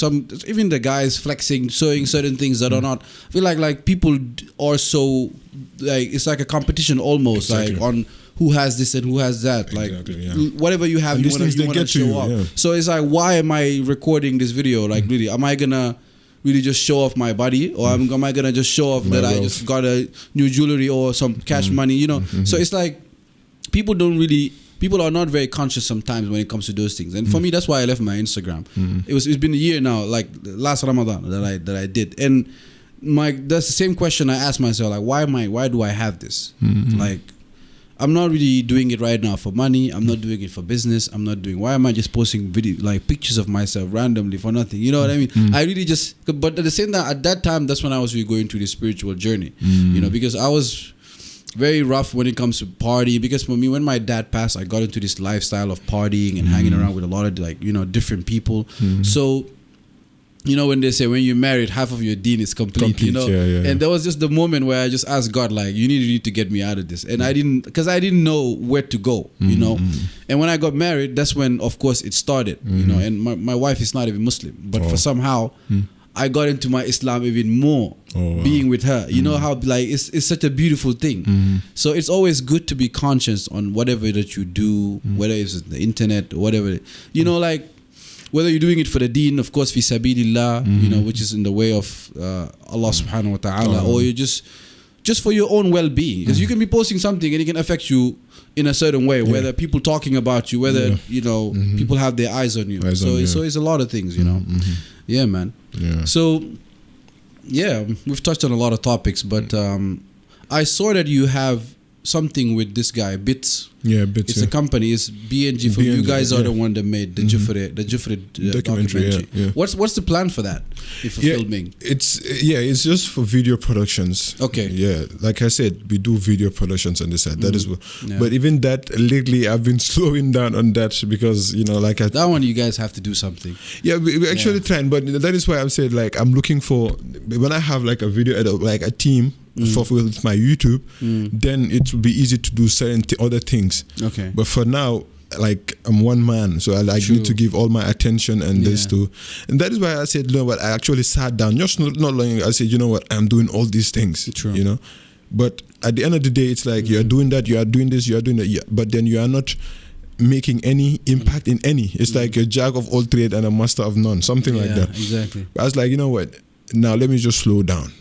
even the guys flexing, showing certain things that are not. I feel like people are so it's like a competition almost, like on who has this and who has that. Like whatever you have, and you want to show off. Yeah. So it's like, why am I recording this video? Like really, am I gonna really just show off my body, or am I gonna just show off that I just got a new jewelry or some cash money? So it's like people are not very conscious sometimes when it comes to those things. And for me, that's why I left my Instagram. It's been a year now, like last Ramadan that I did. And that's the same question I asked myself, like why do I have this? Like, I'm not really doing it right now for money. I'm not doing it for business. Why am I just posting pictures of myself randomly for nothing? You know what I mean? I really but at the same time, at that time, that's when I was really going through the spiritual journey, because I was very rough when it comes to party. Because for me, when my dad passed, I got into this lifestyle of partying and hanging around with a lot of different people. So when they say when you're married, half of your deen is complete. And there was just the moment where I just asked God, like, you need to get me out of this. And I didn't know where to go, And when I got married, that's when, of course, it started, And my wife is not even Muslim, but for somehow I got into my Islam even more, being with her. You know how it's such a beautiful thing. So it's always good to be conscious on whatever that you do, whether it's the internet or whatever. Whether you're doing it for the deen, of course, fi sabilillah, which is in the way of Allah subhanahu wa ta'ala, or you just for your own well-being. Because you can be posting something and it can affect you in a certain way, whether people talking about you, whether, people have their eyes on you. So it's a lot of things, Yeah, man. Yeah. So, we've touched on a lot of topics, but I saw that you have something with this guy, Bits. Yeah, Bits. It's a company. It's BNG. From you guys are the one that made the Jufre documentary. Yeah. What's the plan for that? For filming? It's just for video productions. Okay. Yeah, like I said, we do video productions on this side. That is what. Yeah. But even that, lately, I've been slowing down on that because that one you guys have to do something. Yeah, we actually trying, but that is why I'm saying I'm looking for when I have a video like a team. With my YouTube, then it will be easy to do certain other things. Okay. But for now, I'm one man, so I need to give all my attention and this too. And that is why I said, I actually sat down, just not long ago, I said, I'm doing all these things. True. But at the end of the day, it's like you're doing that, you are doing this, you are doing that, but then you are not making any impact in any. It's like a jack of all trade and a master of none, something like that. Exactly. I was like, now let me just slow down,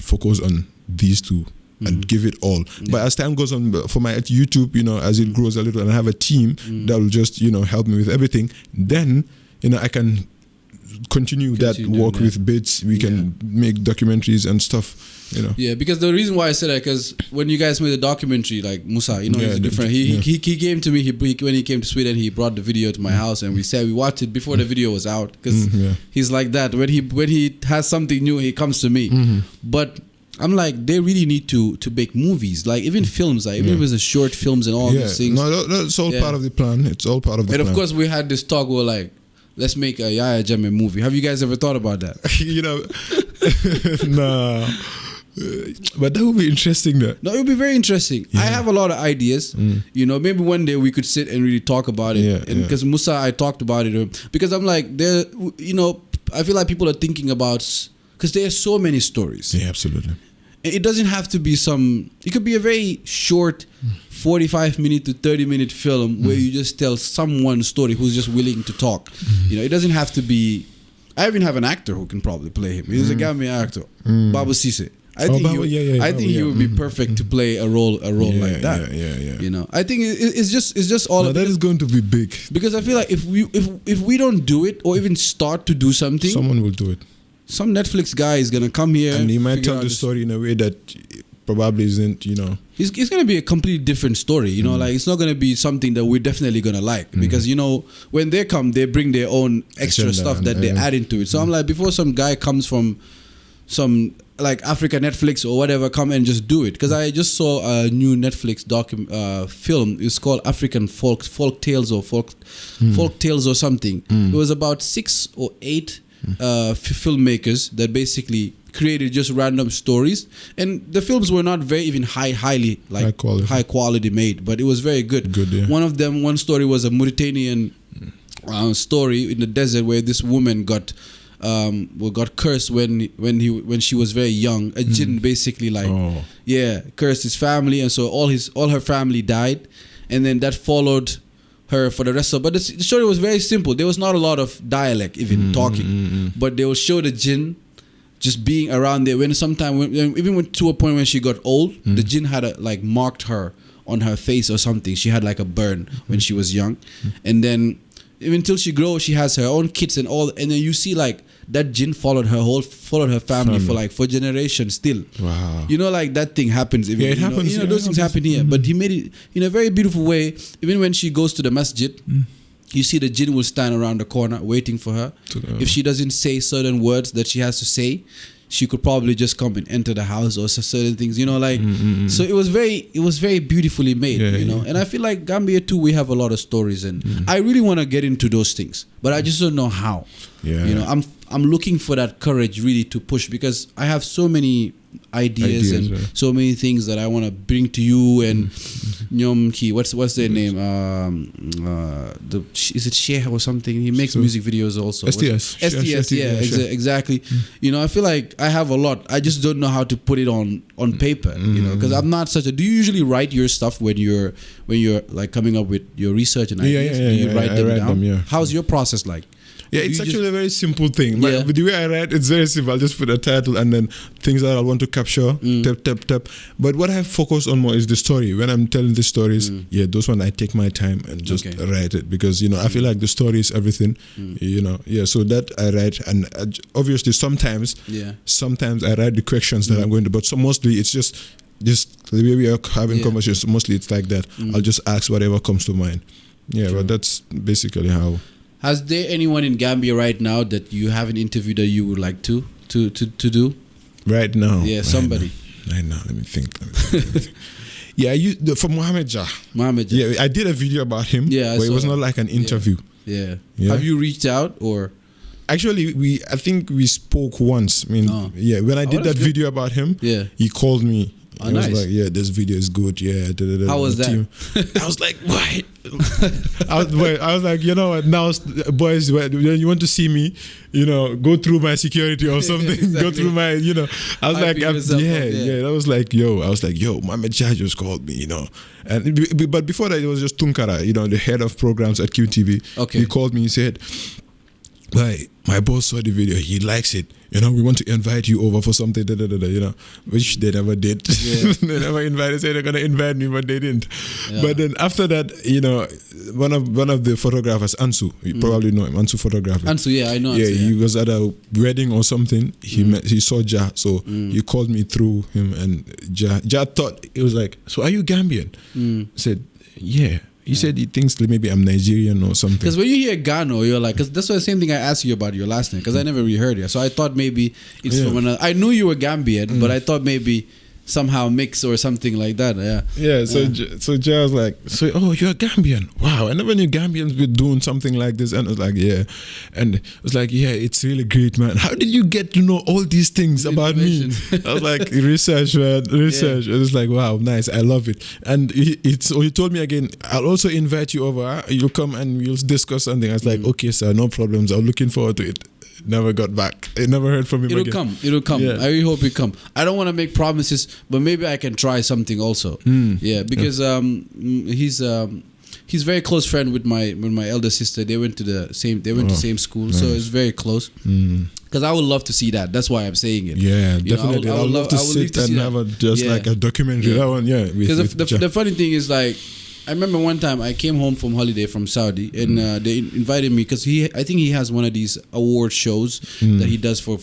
focus on these two and give it all. But as time goes on, for my YouTube, as it grows a little, and I have a team that will just help me with everything, then I can continue that work with Bits. We can make documentaries and stuff. Yeah, because the reason why I said that, because when you guys made the documentary, like Musa, he's different. He came to me. When he came to Sweden, he brought the video to my house, and we watched it before the video was out. Because he's like that. When he has something new, he comes to me. But I'm like, they really need to make movies, like even films, even if it's a short films and all these things. No, that's all part of the plan. It's all part of the plan. And of course, we had this talk where let's make a Yaya Jammeh movie. Have you guys ever thought about that? You know, no. But that would be interesting though. No, it would be very interesting. I have a lot of ideas. You know, maybe one day we could sit and really talk about it. Because Musa, I talked about it. Because I'm like, there, you know, I feel like people are thinking about, because there are so many stories. Yeah, absolutely. It doesn't have to be it could be a very short 45-minute to 30-minute film where you just tell someone's story who's just willing to talk. You know, it doesn't have to be, I even have an actor who can probably play him. He's a Gambian actor, Babu Sise. I think he would be perfect to play a role like that. Yeah. You know, I think it's just all. No, that is going to be big. Because I feel like if we don't do it or even start to do something, someone will do it. Some Netflix guy is gonna come here and he might tell the story in a way that probably isn't. You know, it's gonna be a completely different story. You know, like it's not gonna be something that we're definitely gonna like because you know when they come, they bring their own extra stuff that they add into it. So I'm like, before some guy comes from some like Africa Netflix or whatever, come and just do it. Because I just saw a new Netflix film. It's called African folk tales or folk tales or something. It was about 6 or 8 filmmakers that basically created just random stories, and the films were not very even highly like high quality made, but it was very good. One story was a Mauritanian story in the desert where this woman got cursed when she was very young. A jinn basically cursed his family, and so all her family died, and then that followed her for the rest of. But the story was very simple. There was not a lot of dialect even talking, but they will show the jinn just being around there. Even went to a point when she got old, the jinn had marked her on her face or something. She had like a burn when she was young, and then even until she grows, she has her own kids and all. And then you see like that jinn followed her family for generations still. Wow. You know, like that thing happens. Even, it happens. You know, those things happen here. But he made it in a very beautiful way. Even when she goes to the masjid, you see the jinn will stand around the corner waiting for her. If she doesn't say certain words that she has to say, she could probably just come and enter the house or certain things, you know, like. So it was very beautifully made, you know. And I feel like Gambia too, we have a lot of stories, and I really want to get into those things, but I just don't know how. You know, I'm looking for that courage really to push, because I have so many ideas and so many things that I want to bring to you. And Nyom Ki, what's their name? Is it Sheikh or something? He makes music videos also. STS, exactly. You know, I feel like I have a lot. I just don't know how to put it on paper. You know, because I'm not such a. Do you usually write your stuff when you're like coming up with your research and ideas? You write them down. How's your process like? Yeah, it's actually a very simple thing. The way I write, it's very simple. I'll just put a title and then things that I want to capture, tap. But what I focus on more is the story. When I'm telling the stories, those ones I take my time and just write it, because, you know, I feel like the story is everything, you know. Yeah, so that I write, and obviously sometimes I write the questions that I'm going to, but mostly it's just the way we are having conversations, mostly it's like that. I'll just ask whatever comes to mind. Yeah, but that's basically how. Has there anyone in Gambia right now that you have an interview that you would like to do? Right now? Yeah, somebody. Right now, let me think. Yeah, for Mohamed Jah. Yeah, I did a video about him, but it was not like an interview. Yeah. Have you reached out or? Actually, I think we spoke once. I mean, when I did that video about him, he called me. I was like, this video is good. Yeah. How was that? I was like, what? I was like, you know what? Now, boys, you want to see me, you know, go through my security or something. Exactly. Go through my, you know. I was like, I was like, yo, Mohamed Jah just called me, you know. But before that, it was just Tunkara, you know, the head of programs at QTV. Okay. He called me. He said, "Hey, my boss saw the video. He likes it. You know, we want to invite you over for something, you know," which they never did. They never invited. Said they're gonna invite me, but they didn't. But then after that, you know, one of the photographers, Ansu, you probably know him, Ansu photographer. Ansu, I know. Yeah, he was at a wedding or something. He saw Jah, so he called me through him, and Jah thought, it was like, "So are you Gambian?" I said, "Yeah." He said he thinks maybe I'm Nigerian or something. Because when you hear Gano, you're like, because that's the same thing I asked you about your last name, because I never really heard it. So I thought maybe it's from another. I knew you were Gambian, but I thought maybe somehow mix or something like that. Yeah, so Jay was like, so oh, you're a Gambian. Wow, I never knew Gambians were doing something like this. And I was like, yeah. And I was like, yeah, it's really great, man. How did you get to know all these things about me? I was like, research, man, research. Yeah. It was like, wow, nice, I love it. And he told me again, I'll also invite you over. You'll come and we'll discuss something. I was like, okay, sir, no problems. I'm looking forward to it. Never got back. I never heard from him again. It'll come. Yeah. I really hope it come. I don't want to make promises, but maybe I can try something also. Yeah, because he's very close friend with my elder sister. They went to the same school, nice. So it's very close. Because I would love to see that. That's why I'm saying it. Yeah, definitely. I would love to sit and have like a documentary. That one, yeah. Because the funny thing is, like, I remember one time I came home from holiday from Saudi, and they invited me because I think he has one of these award shows that he does for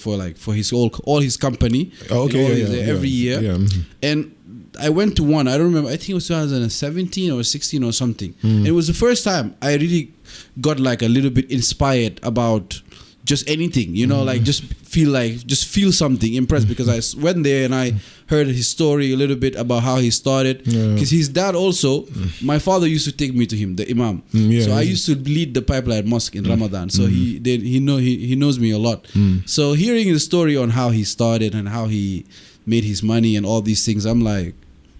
his all his company. Oh, okay, every year. Yeah. And I went to one. I don't remember. I think it was 2017 or 16 or something. And it was the first time I really got like a little bit inspired about just anything, like just feel something, impressed, because I went there and I heard his story a little bit about how he started, because his dad also, my father used to take me to him, the imam. So I used to lead the pipeline mosque in Ramadan, so he knows me a lot. So hearing the story on how he started and how he made his money and all these things, I'm like,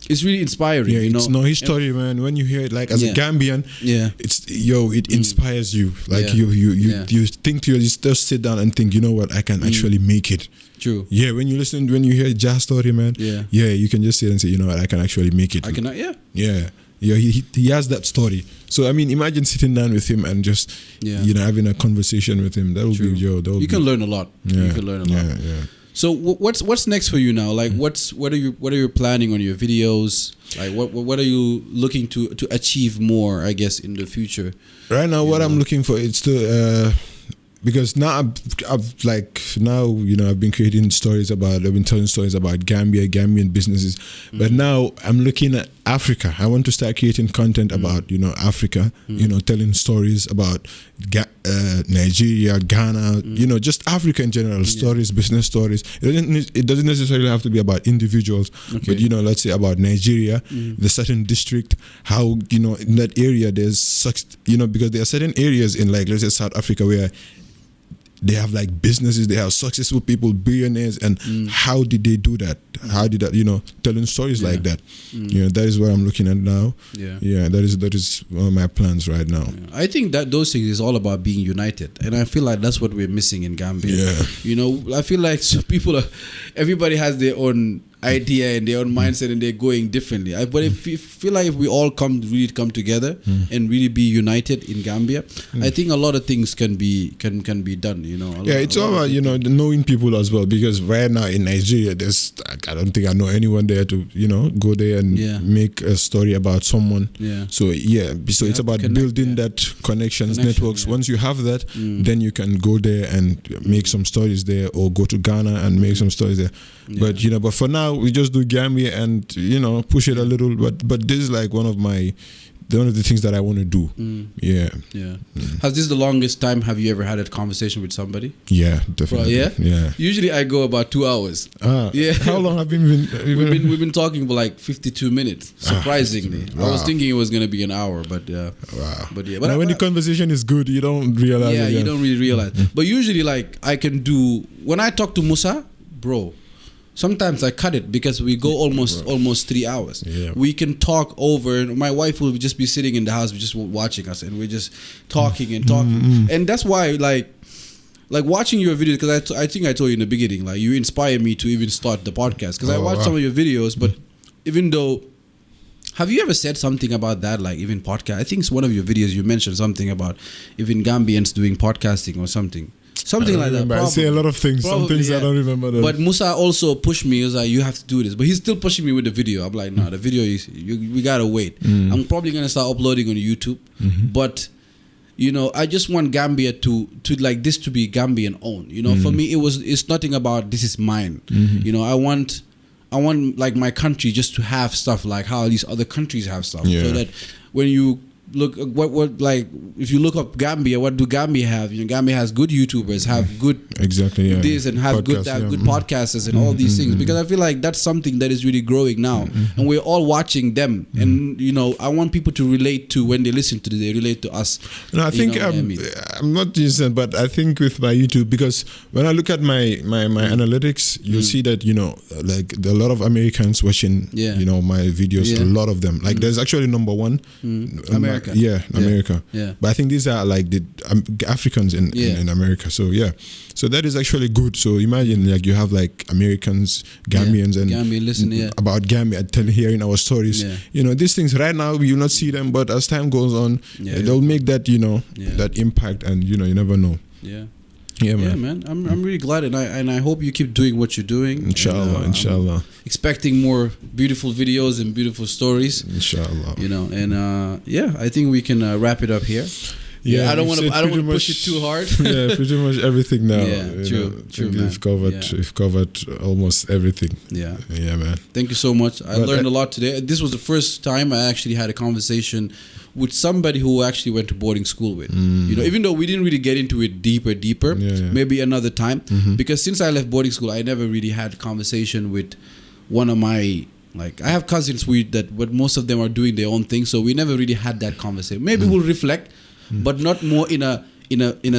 it's really inspiring. Yeah, it's no history, man. When you hear it, like as a Gambian, it inspires you. Like you think you just sit down and think, you know what, I can actually make it. True. Yeah, when you hear Jazz story, man. Yeah, you can just sit and say, you know what, I can actually make it. Yeah, he has that story. So I mean, imagine sitting down with him and just having a conversation with him. That would be you can learn a lot. Yeah. You can learn a lot. Yeah. So what's next for you now? Like what are you planning on your videos? Like what are you looking to achieve more, I guess, in the future? Right now, what I'm looking for is to because now I've been creating stories I've been telling stories about Gambian businesses, but now I'm looking at Africa. I want to start creating content about Africa, telling stories about Nigeria, Ghana, just Africa in general, stories, business stories. It doesn't necessarily have to be about individuals, but let's say about Nigeria, the certain district, how in that area there's such because there are certain areas in, like, let's say South Africa, where they have like businesses, they have successful people, billionaires, and how did they do that? How did that, telling stories like that? That is what I'm looking at now. That is one of my plans right now. I think that those things is all about being united, and I feel like that's what we're missing in Gambia. I feel like everybody has their own idea and their own mindset, and they're going differently. But if you feel like if we all come together and really be united in Gambia, I think a lot of things can be done. It's all about knowing people as well, because right now in Nigeria, I don't think I know anyone there to go there and make a story about someone. So it's about building that connections, networks. Once you have that, then you can go there and make some stories there, or go to Ghana and make some stories there. But for now, we just do Gambia and push it a little. But this is like one of the things that I want to do. Has this the longest time have you ever had a conversation with somebody? Yeah, definitely. Yeah. Usually I go about 2 hours. How long have you been? We've been talking for like 52 minutes. Surprisingly, I was thinking it was gonna be an hour, but wow. But now when the conversation is good, you don't realize. You don't really realize. But usually, like, I can do, when I talk to Musa, bro, sometimes I cut it because we go almost 3 hours. We can talk over. My wife will just be sitting in the house, just watching us, and we're just talking and talking. And that's why, like watching your videos, because I think I told you in the beginning, like, you inspire me to even start the podcast, because I watched some of your videos. But even though, have you ever said something about that, like even podcast? I think it's one of your videos you mentioned something about even Gambians doing podcasting or something. Something like that. I say a lot of things. Some things I don't remember. But Musa also pushed me. He was like, you have to do this. But he's still pushing me with the video. I'm like, no, the video is, we gotta wait. I'm probably gonna start uploading on YouTube. But I just want Gambia to like this to be Gambian owned. For me, it's nothing about this is mine. I want like my country just to have stuff like how these other countries have stuff, so that when you look what like if you look up Gambia, what do Gambia have? Gambia has good YouTubers, have good this and have good podcasters and all these things, because I feel like that's something that is really growing now, and we're all watching them, and I want people to relate to when they listen to this, they relate to us. No, I think I'm not decent, but I think with my YouTube, because when I look at my analytics, you'll see that like there are a lot of Americans watching my videos, a lot of them. Like there's actually number one, America. America. Yeah. But I think these are like the Africans in America. So so that is actually good. So imagine like you have like Americans, Gambians, and Gambian listen, about Gambia, hearing our stories. These things right now you'll not see them, but as time goes on, they'll make that that impact, and you never know. Yeah, man. I'm really glad, and I hope you keep doing what you're doing. Inshallah, inshallah. Expecting more beautiful videos and beautiful stories. Inshallah. And I think we can wrap it up here. I don't want to push it too hard. Pretty much everything now. True, man. We've covered almost everything. Yeah, man. Thank you so much. I learned a lot today. This was the first time I actually had a conversation with somebody who actually went to boarding school with. Even though we didn't really get into it deeper, maybe another time. Because since I left boarding school, I never really had a conversation with one of my, like, I have cousins but most of them are doing their own thing, so we never really had that conversation. Maybe we'll reflect, but not more in a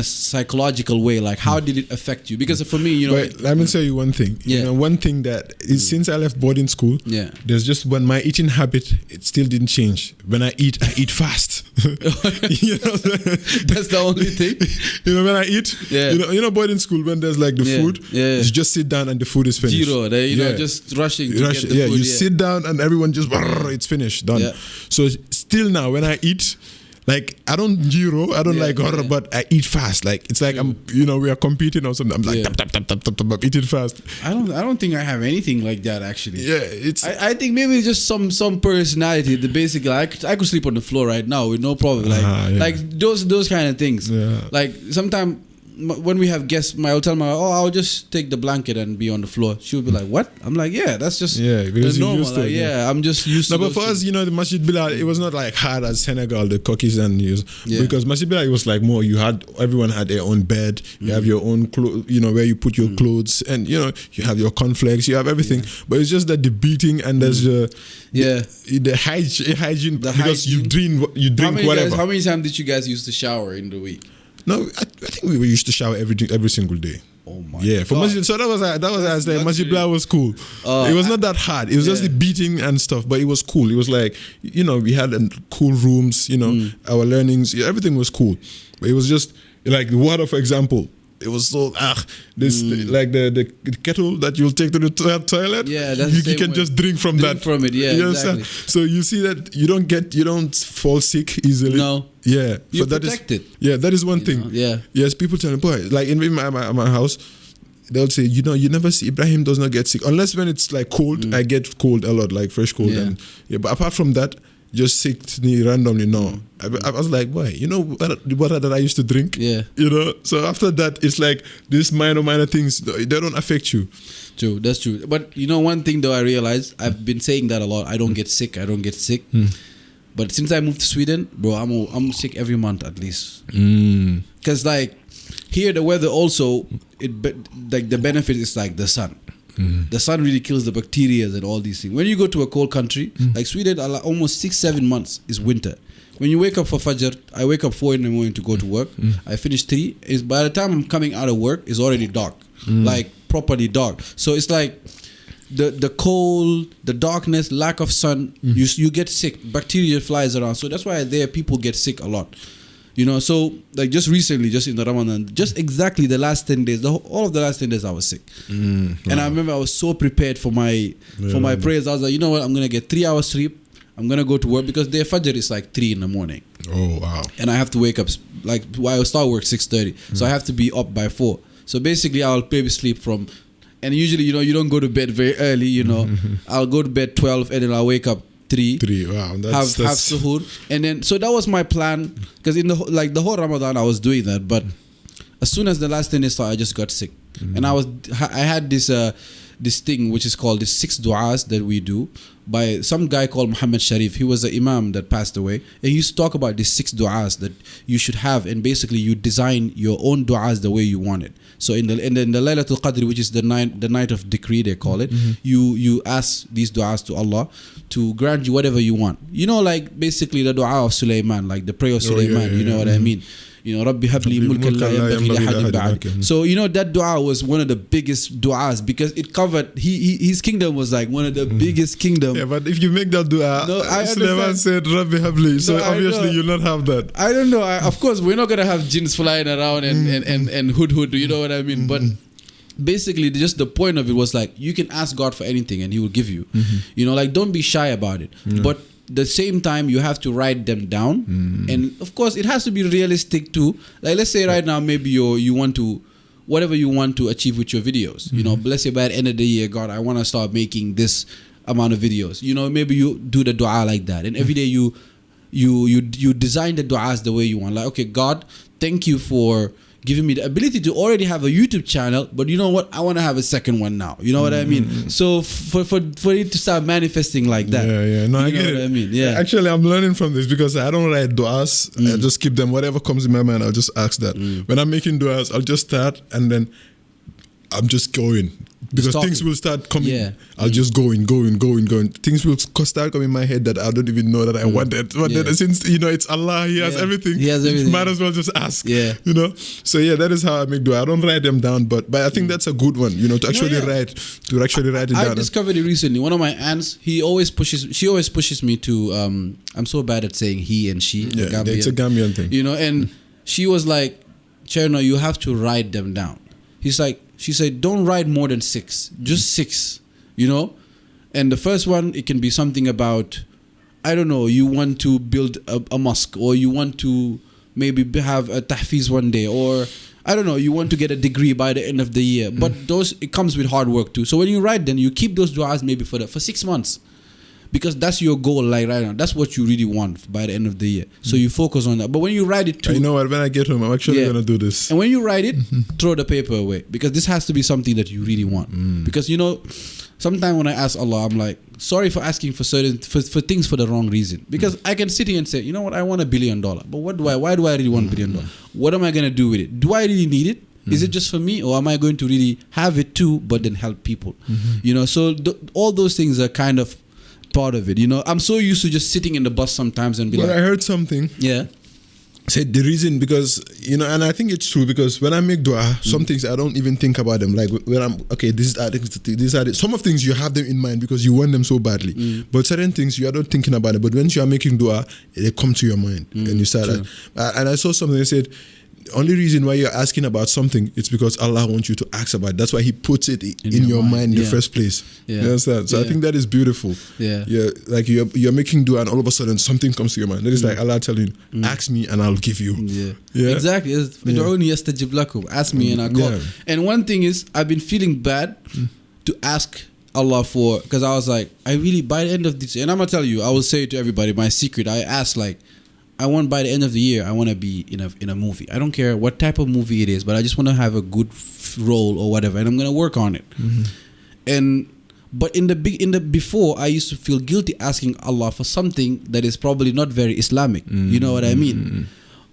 psychological way, like how did it affect you? Because for me, let me tell you one thing. One thing that is, since I left boarding school, there's just my eating habit, it still didn't change. When I eat fast. That's the only thing. When I eat, boarding school, when there's like the food, you just sit down and the food is finished. Just rushing to get the food. You sit down and everyone just it's finished, done. So still now when I eat, like I don't but I eat fast. Like it's like I'm, we are competing or something. I'm like tap, eating fast. I don't think I have anything like that actually. Yeah, it's. I think maybe it's just some personality. The basic, I could sleep on the floor right now with no problem. Like those kind of things. Yeah. Like sometimes when we have guests, I'll tell my, I'll just take the blanket and be on the floor. She'll be like, what? I'm like, that's just because normal. Used to it, I'm just used to it. But for us, the Masjid Bilal, it was not like hard as Senegal, the cookies and news. Because Masjid Bilal, it was like more, everyone had their own bed, you have your own clothes, where you put your clothes, and you have your cornflakes, you have everything. But it's just that the beating and there's the hygiene, because you drink whatever. How many times did you guys used to shower in the week? No, I think we used to shower every single day. Oh my! For Masjid, so that was Masjid Bilal was cool. It was not that hard. It was just the beating and stuff, but it was cool. It was like we had cool rooms. Our learnings, everything was cool. But it was just like the water, for example. It was so like the kettle that you'll take to the toilet. Yeah, that's you can just drink from that. From it, exactly. So you see that you don't fall sick easily. No. Yeah, you're protected. That is one thing. Yes, people tell me, boy, like in my house, they'll say, you never see Ibrahim does not get sick unless when it's like cold. I get cold a lot, like fresh cold, but apart from that, just sick randomly. No, I was like, boy, the water that I used to drink. So after that, it's like these minor things, they don't affect you. True, that's true. But one thing though, I realized, I've been saying that a lot. I don't get sick. But since I moved to Sweden, bro, I'm sick every month at least. Because like here, the weather also, like the benefit is like the sun. The sun really kills the bacteria and all these things. When you go to a cold country, like Sweden, almost 6-7 months is winter. When you wake up for Fajr, I wake up 4 in the morning to go to work. I finish 3. By the time I'm coming out of work, it's already dark. Like properly dark. So it's like the cold, the darkness, lack of sun, you get sick. Bacteria flies around. So that's why people get sick a lot. So like just recently, just in the Ramadan, just exactly the last 10 days, all of the last 10 days I was sick. And I remember I was so prepared for my prayers. I was like, you know what, I'm going to get 3 hours sleep. I'm going to go to work because their Fajr is like 3 in the morning. Oh, wow. And I have to wake up, like I start work 6:30. So I have to be up by 4. So basically I'll maybe sleep from, and usually, you don't go to bed very early, I'll go to bed 12 and then I'll wake up 3. Wow, have suhoor, and then so that was my plan, because in the whole Ramadan I was doing that, but as soon as the last 10 days started, I just got sick, and I had this this thing which is called the 6 du'as that we do by some guy called Muhammad Sharif. He was an imam that passed away, and he used to talk about these 6 du'as that you should have, and basically you design your own du'as the way you want it. So in the Laylatul Qadr, which is the night of decree, they call it, you ask these du'as to Allah to grant you whatever you want. You know, like basically the du'a of Sulaiman, like the prayer of Sulaiman. You know what I mean? You know, Rabbi habli mulkan la yanbaghi li ahadin ba'd. So you know that dua was one of the biggest duas because it covered his kingdom was like one of the biggest kingdom. Yeah, but if you make that dua, Sulaiman said Rabbi habli, so obviously you'll not have that. I don't know. Of course, we're not gonna have jinns flying around and hood. You know what I mean? But basically, just the point of it was like you can ask God for anything and He will give you. You know, like don't be shy about it. But the same time you have to write them down, and of course it has to be realistic too. Like let's say right now maybe you want to whatever you want to achieve with your videos. You know, let's say by the end of the year, God, I want to start making this amount of videos. You know, maybe you do the dua like that, and every day you design the duas the way you want. Like, okay, God, thank you for giving me the ability to already have a YouTube channel, but you know what? I want to have a second one now. You know what I mean? So for it to start manifesting like that. Yeah. No, I get it. I mean, yeah. Actually, I'm learning from this because I don't write du'as. I just keep them. Whatever comes in my mind, I'll just ask that. When I'm making du'as, I'll just start and then I'm just going. Because things will start coming. Yeah. I'll just going. Things will start coming in my head that I don't even know that I wanted. But then since, you know, it's Allah, He has everything. He has everything. Might as well just ask. Yeah. You know? So yeah, that is how I make dua. I don't write them down, but I think that's a good one, you know, to actually write it down. I discovered it recently. One of my aunts, she always pushes me to, I'm so bad at saying he and she. Yeah, it's a Gambian thing. You know, and she was like, Cherno, you have to write them down. She said, don't write more than 6, just 6, you know? And the first one, it can be something about, I don't know, you want to build a mosque, or you want to maybe have a tahfiz one day, or I don't know, you want to get a degree by the end of the year. But it comes with hard work too. So when you write them, you keep those du'as maybe for 6 months. Because that's your goal, like right now. That's what you really want by the end of the year. So you focus on that. But when you write it too... You know what, when I get home, I'm actually going to do this. And when you write it, throw the paper away. Because this has to be something that you really want. Because, you know, sometimes when I ask Allah, I'm like, sorry for asking for for things for the wrong reason. Because I can sit here and say, you know what, I want $1 billion. But why do I really want $1 billion? What am I going to do with it? Do I really need it? Is it just for me, or am I going to really have it too, but then help people? You know, so all those things are kind of part of it. You know, I'm so used to just sitting in the bus sometimes and be I heard something. Yeah. Said the reason, because, you know, and I think it's true, because when I make dua, some things I don't even think about them. Like when I'm, okay, these are some of things you have them in mind because you want them so badly. But certain things you are not thinking about it. But when you are making dua, they come to your mind and you start. And I saw something that said, the only reason why you're asking about something, it's because Allah wants you to ask about it. That's why He puts it in your mind in the first place. You understand? So I think that is beautiful. Yeah. Like you're making dua and all of a sudden something comes to your mind. That is like Allah telling you, ask me and I'll give you. Exactly. Ask me and I'll go. And one thing is, I've been feeling bad to ask Allah for, because I was like, I really, by the end of this, and I'm going to tell you, I will say it to everybody, my secret, I asked like, I want by the end of the year, I want to be in a movie. I don't care what type of movie it is, but I just want to have a good role or whatever, and I'm going to work on it. But in the before, I used to feel guilty asking Allah for something that is probably not very Islamic. You know what I mean?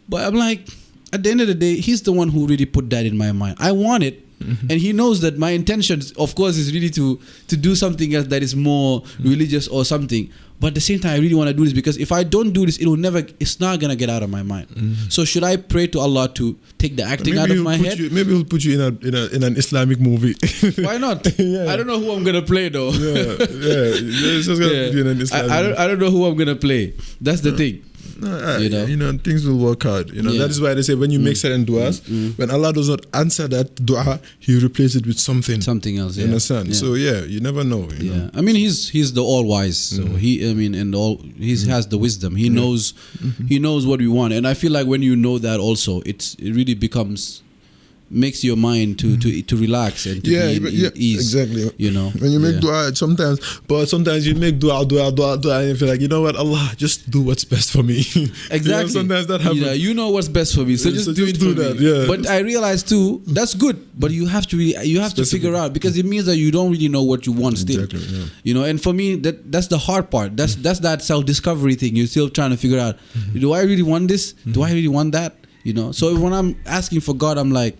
But I'm like, at the end of the day, He's the one who really put that in my mind. I want it. And He knows that my intention, of course, is really to do something else that is more religious or something. But at the same time, I really want to do this, because if I don't do this, it's not going to get out of my mind. So should I pray to Allah to take the acting out of my head? Maybe He'll put you in an Islamic movie. Why not? I don't know who I'm going to play though. It's just going to put you in an Islamic I don't know who I'm going to play. That's the thing. You know, things will work out. You know, that is why they say when you make certain du'as, when Allah does not answer that du'a, He replaces it with something else. You understand? So you never know. You know? I mean, He's the all wise. So He has the wisdom. He knows what we want, and I feel like when you know that, also it really becomes makes your mind to relax and to be in ease. Exactly. You know, when you make dua, sometimes you make dua, and you feel like, you know what, Allah, just do what's best for me. Exactly. You know, sometimes that happens. Yeah, you know what's best for me, so just do it for that. me. Yeah. But I realize too, that's good. But you have to figure out, because it means that you don't really know what you want still. Exactly. Yeah. You know, and for me, that's the hard part. That's that self-discovery thing. You're still trying to figure out, do I really want this? Do I really want that? You know. So when I'm asking for God, I'm like,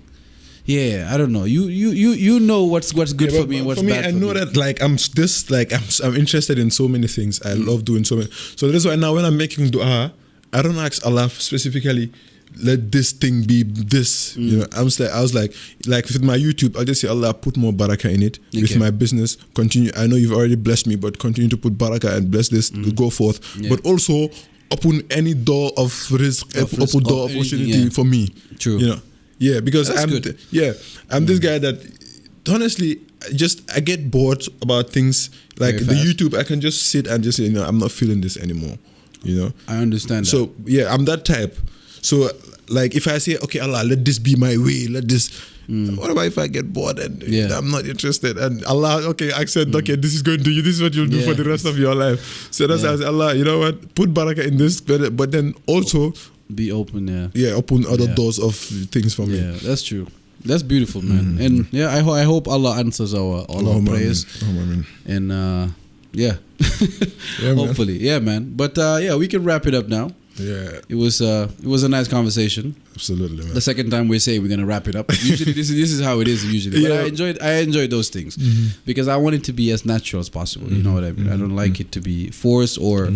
yeah, I don't know. You know what's good for me and what's bad for me. I know that I'm interested in so many things. I love doing so many. So that's why now when I'm making dua, I don't ask Allah specifically, let this thing be this. You know, I was like with my YouTube, I'll just say, Allah, put more barakah in it. Okay. With my business, continue. I know you've already blessed me, but continue to put barakah and bless this to go forth. Yeah. But also open any door of risk, open door of opportunity for me. True. You know. Yeah, because I'm this guy that honestly I get bored about things like the YouTube. I can just sit and just say, I'm not feeling this anymore. You know, I understand. So yeah, I'm that type. So like if I say, okay, Allah, let this be my way, let this. What about if I get bored and I'm not interested? And Allah, okay, I said, okay, this is going to you. This is what you'll do for the rest of your life. So that's why I said, Allah, you know what? Put barakah in this, but then also. Be open, open other doors of things for me. Yeah, that's true. That's beautiful, man. And I hope Allah answers all our prayers. And hopefully, man. But we can wrap it up now. Yeah, it was a nice conversation. Absolutely, man. The second time we say we're gonna wrap it up. Usually, this is how it is. Usually, but I enjoyed those things because I want it to be as natural as possible. You know what I mean? I don't like it to be forced or,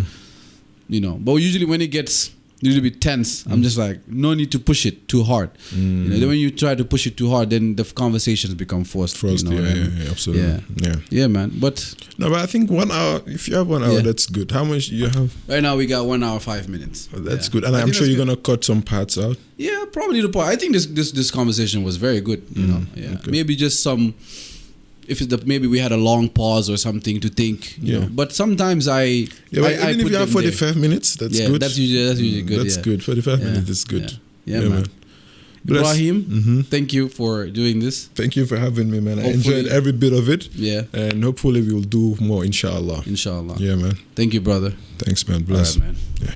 you know. But usually when it gets a little bit tense, I'm just like, no need to push it too hard. You know, then when you try to push it too hard, then the conversations become forced. You know absolutely. Yeah, man. But I think 1 hour. If you have 1 hour, that's good. How much do you have? Right now we got 1 hour 5 minutes. Oh, that's good, and I'm sure you're gonna cut some parts out. Yeah, probably the part. I think this conversation was very good. You know, okay. Maybe just some. Maybe we had a long pause or something to think, you know. But sometimes even if you have 45 minutes, that's good. That's usually good. That's good. 45 minutes is good. Yeah, man. Ibrahim, thank you for doing this. Thank you for having me, man. I enjoyed every bit of it. Yeah. And hopefully we will do more, inshallah. Inshallah. Yeah, man. Thank you, brother. Thanks, man. Bless. All right, man. Yeah.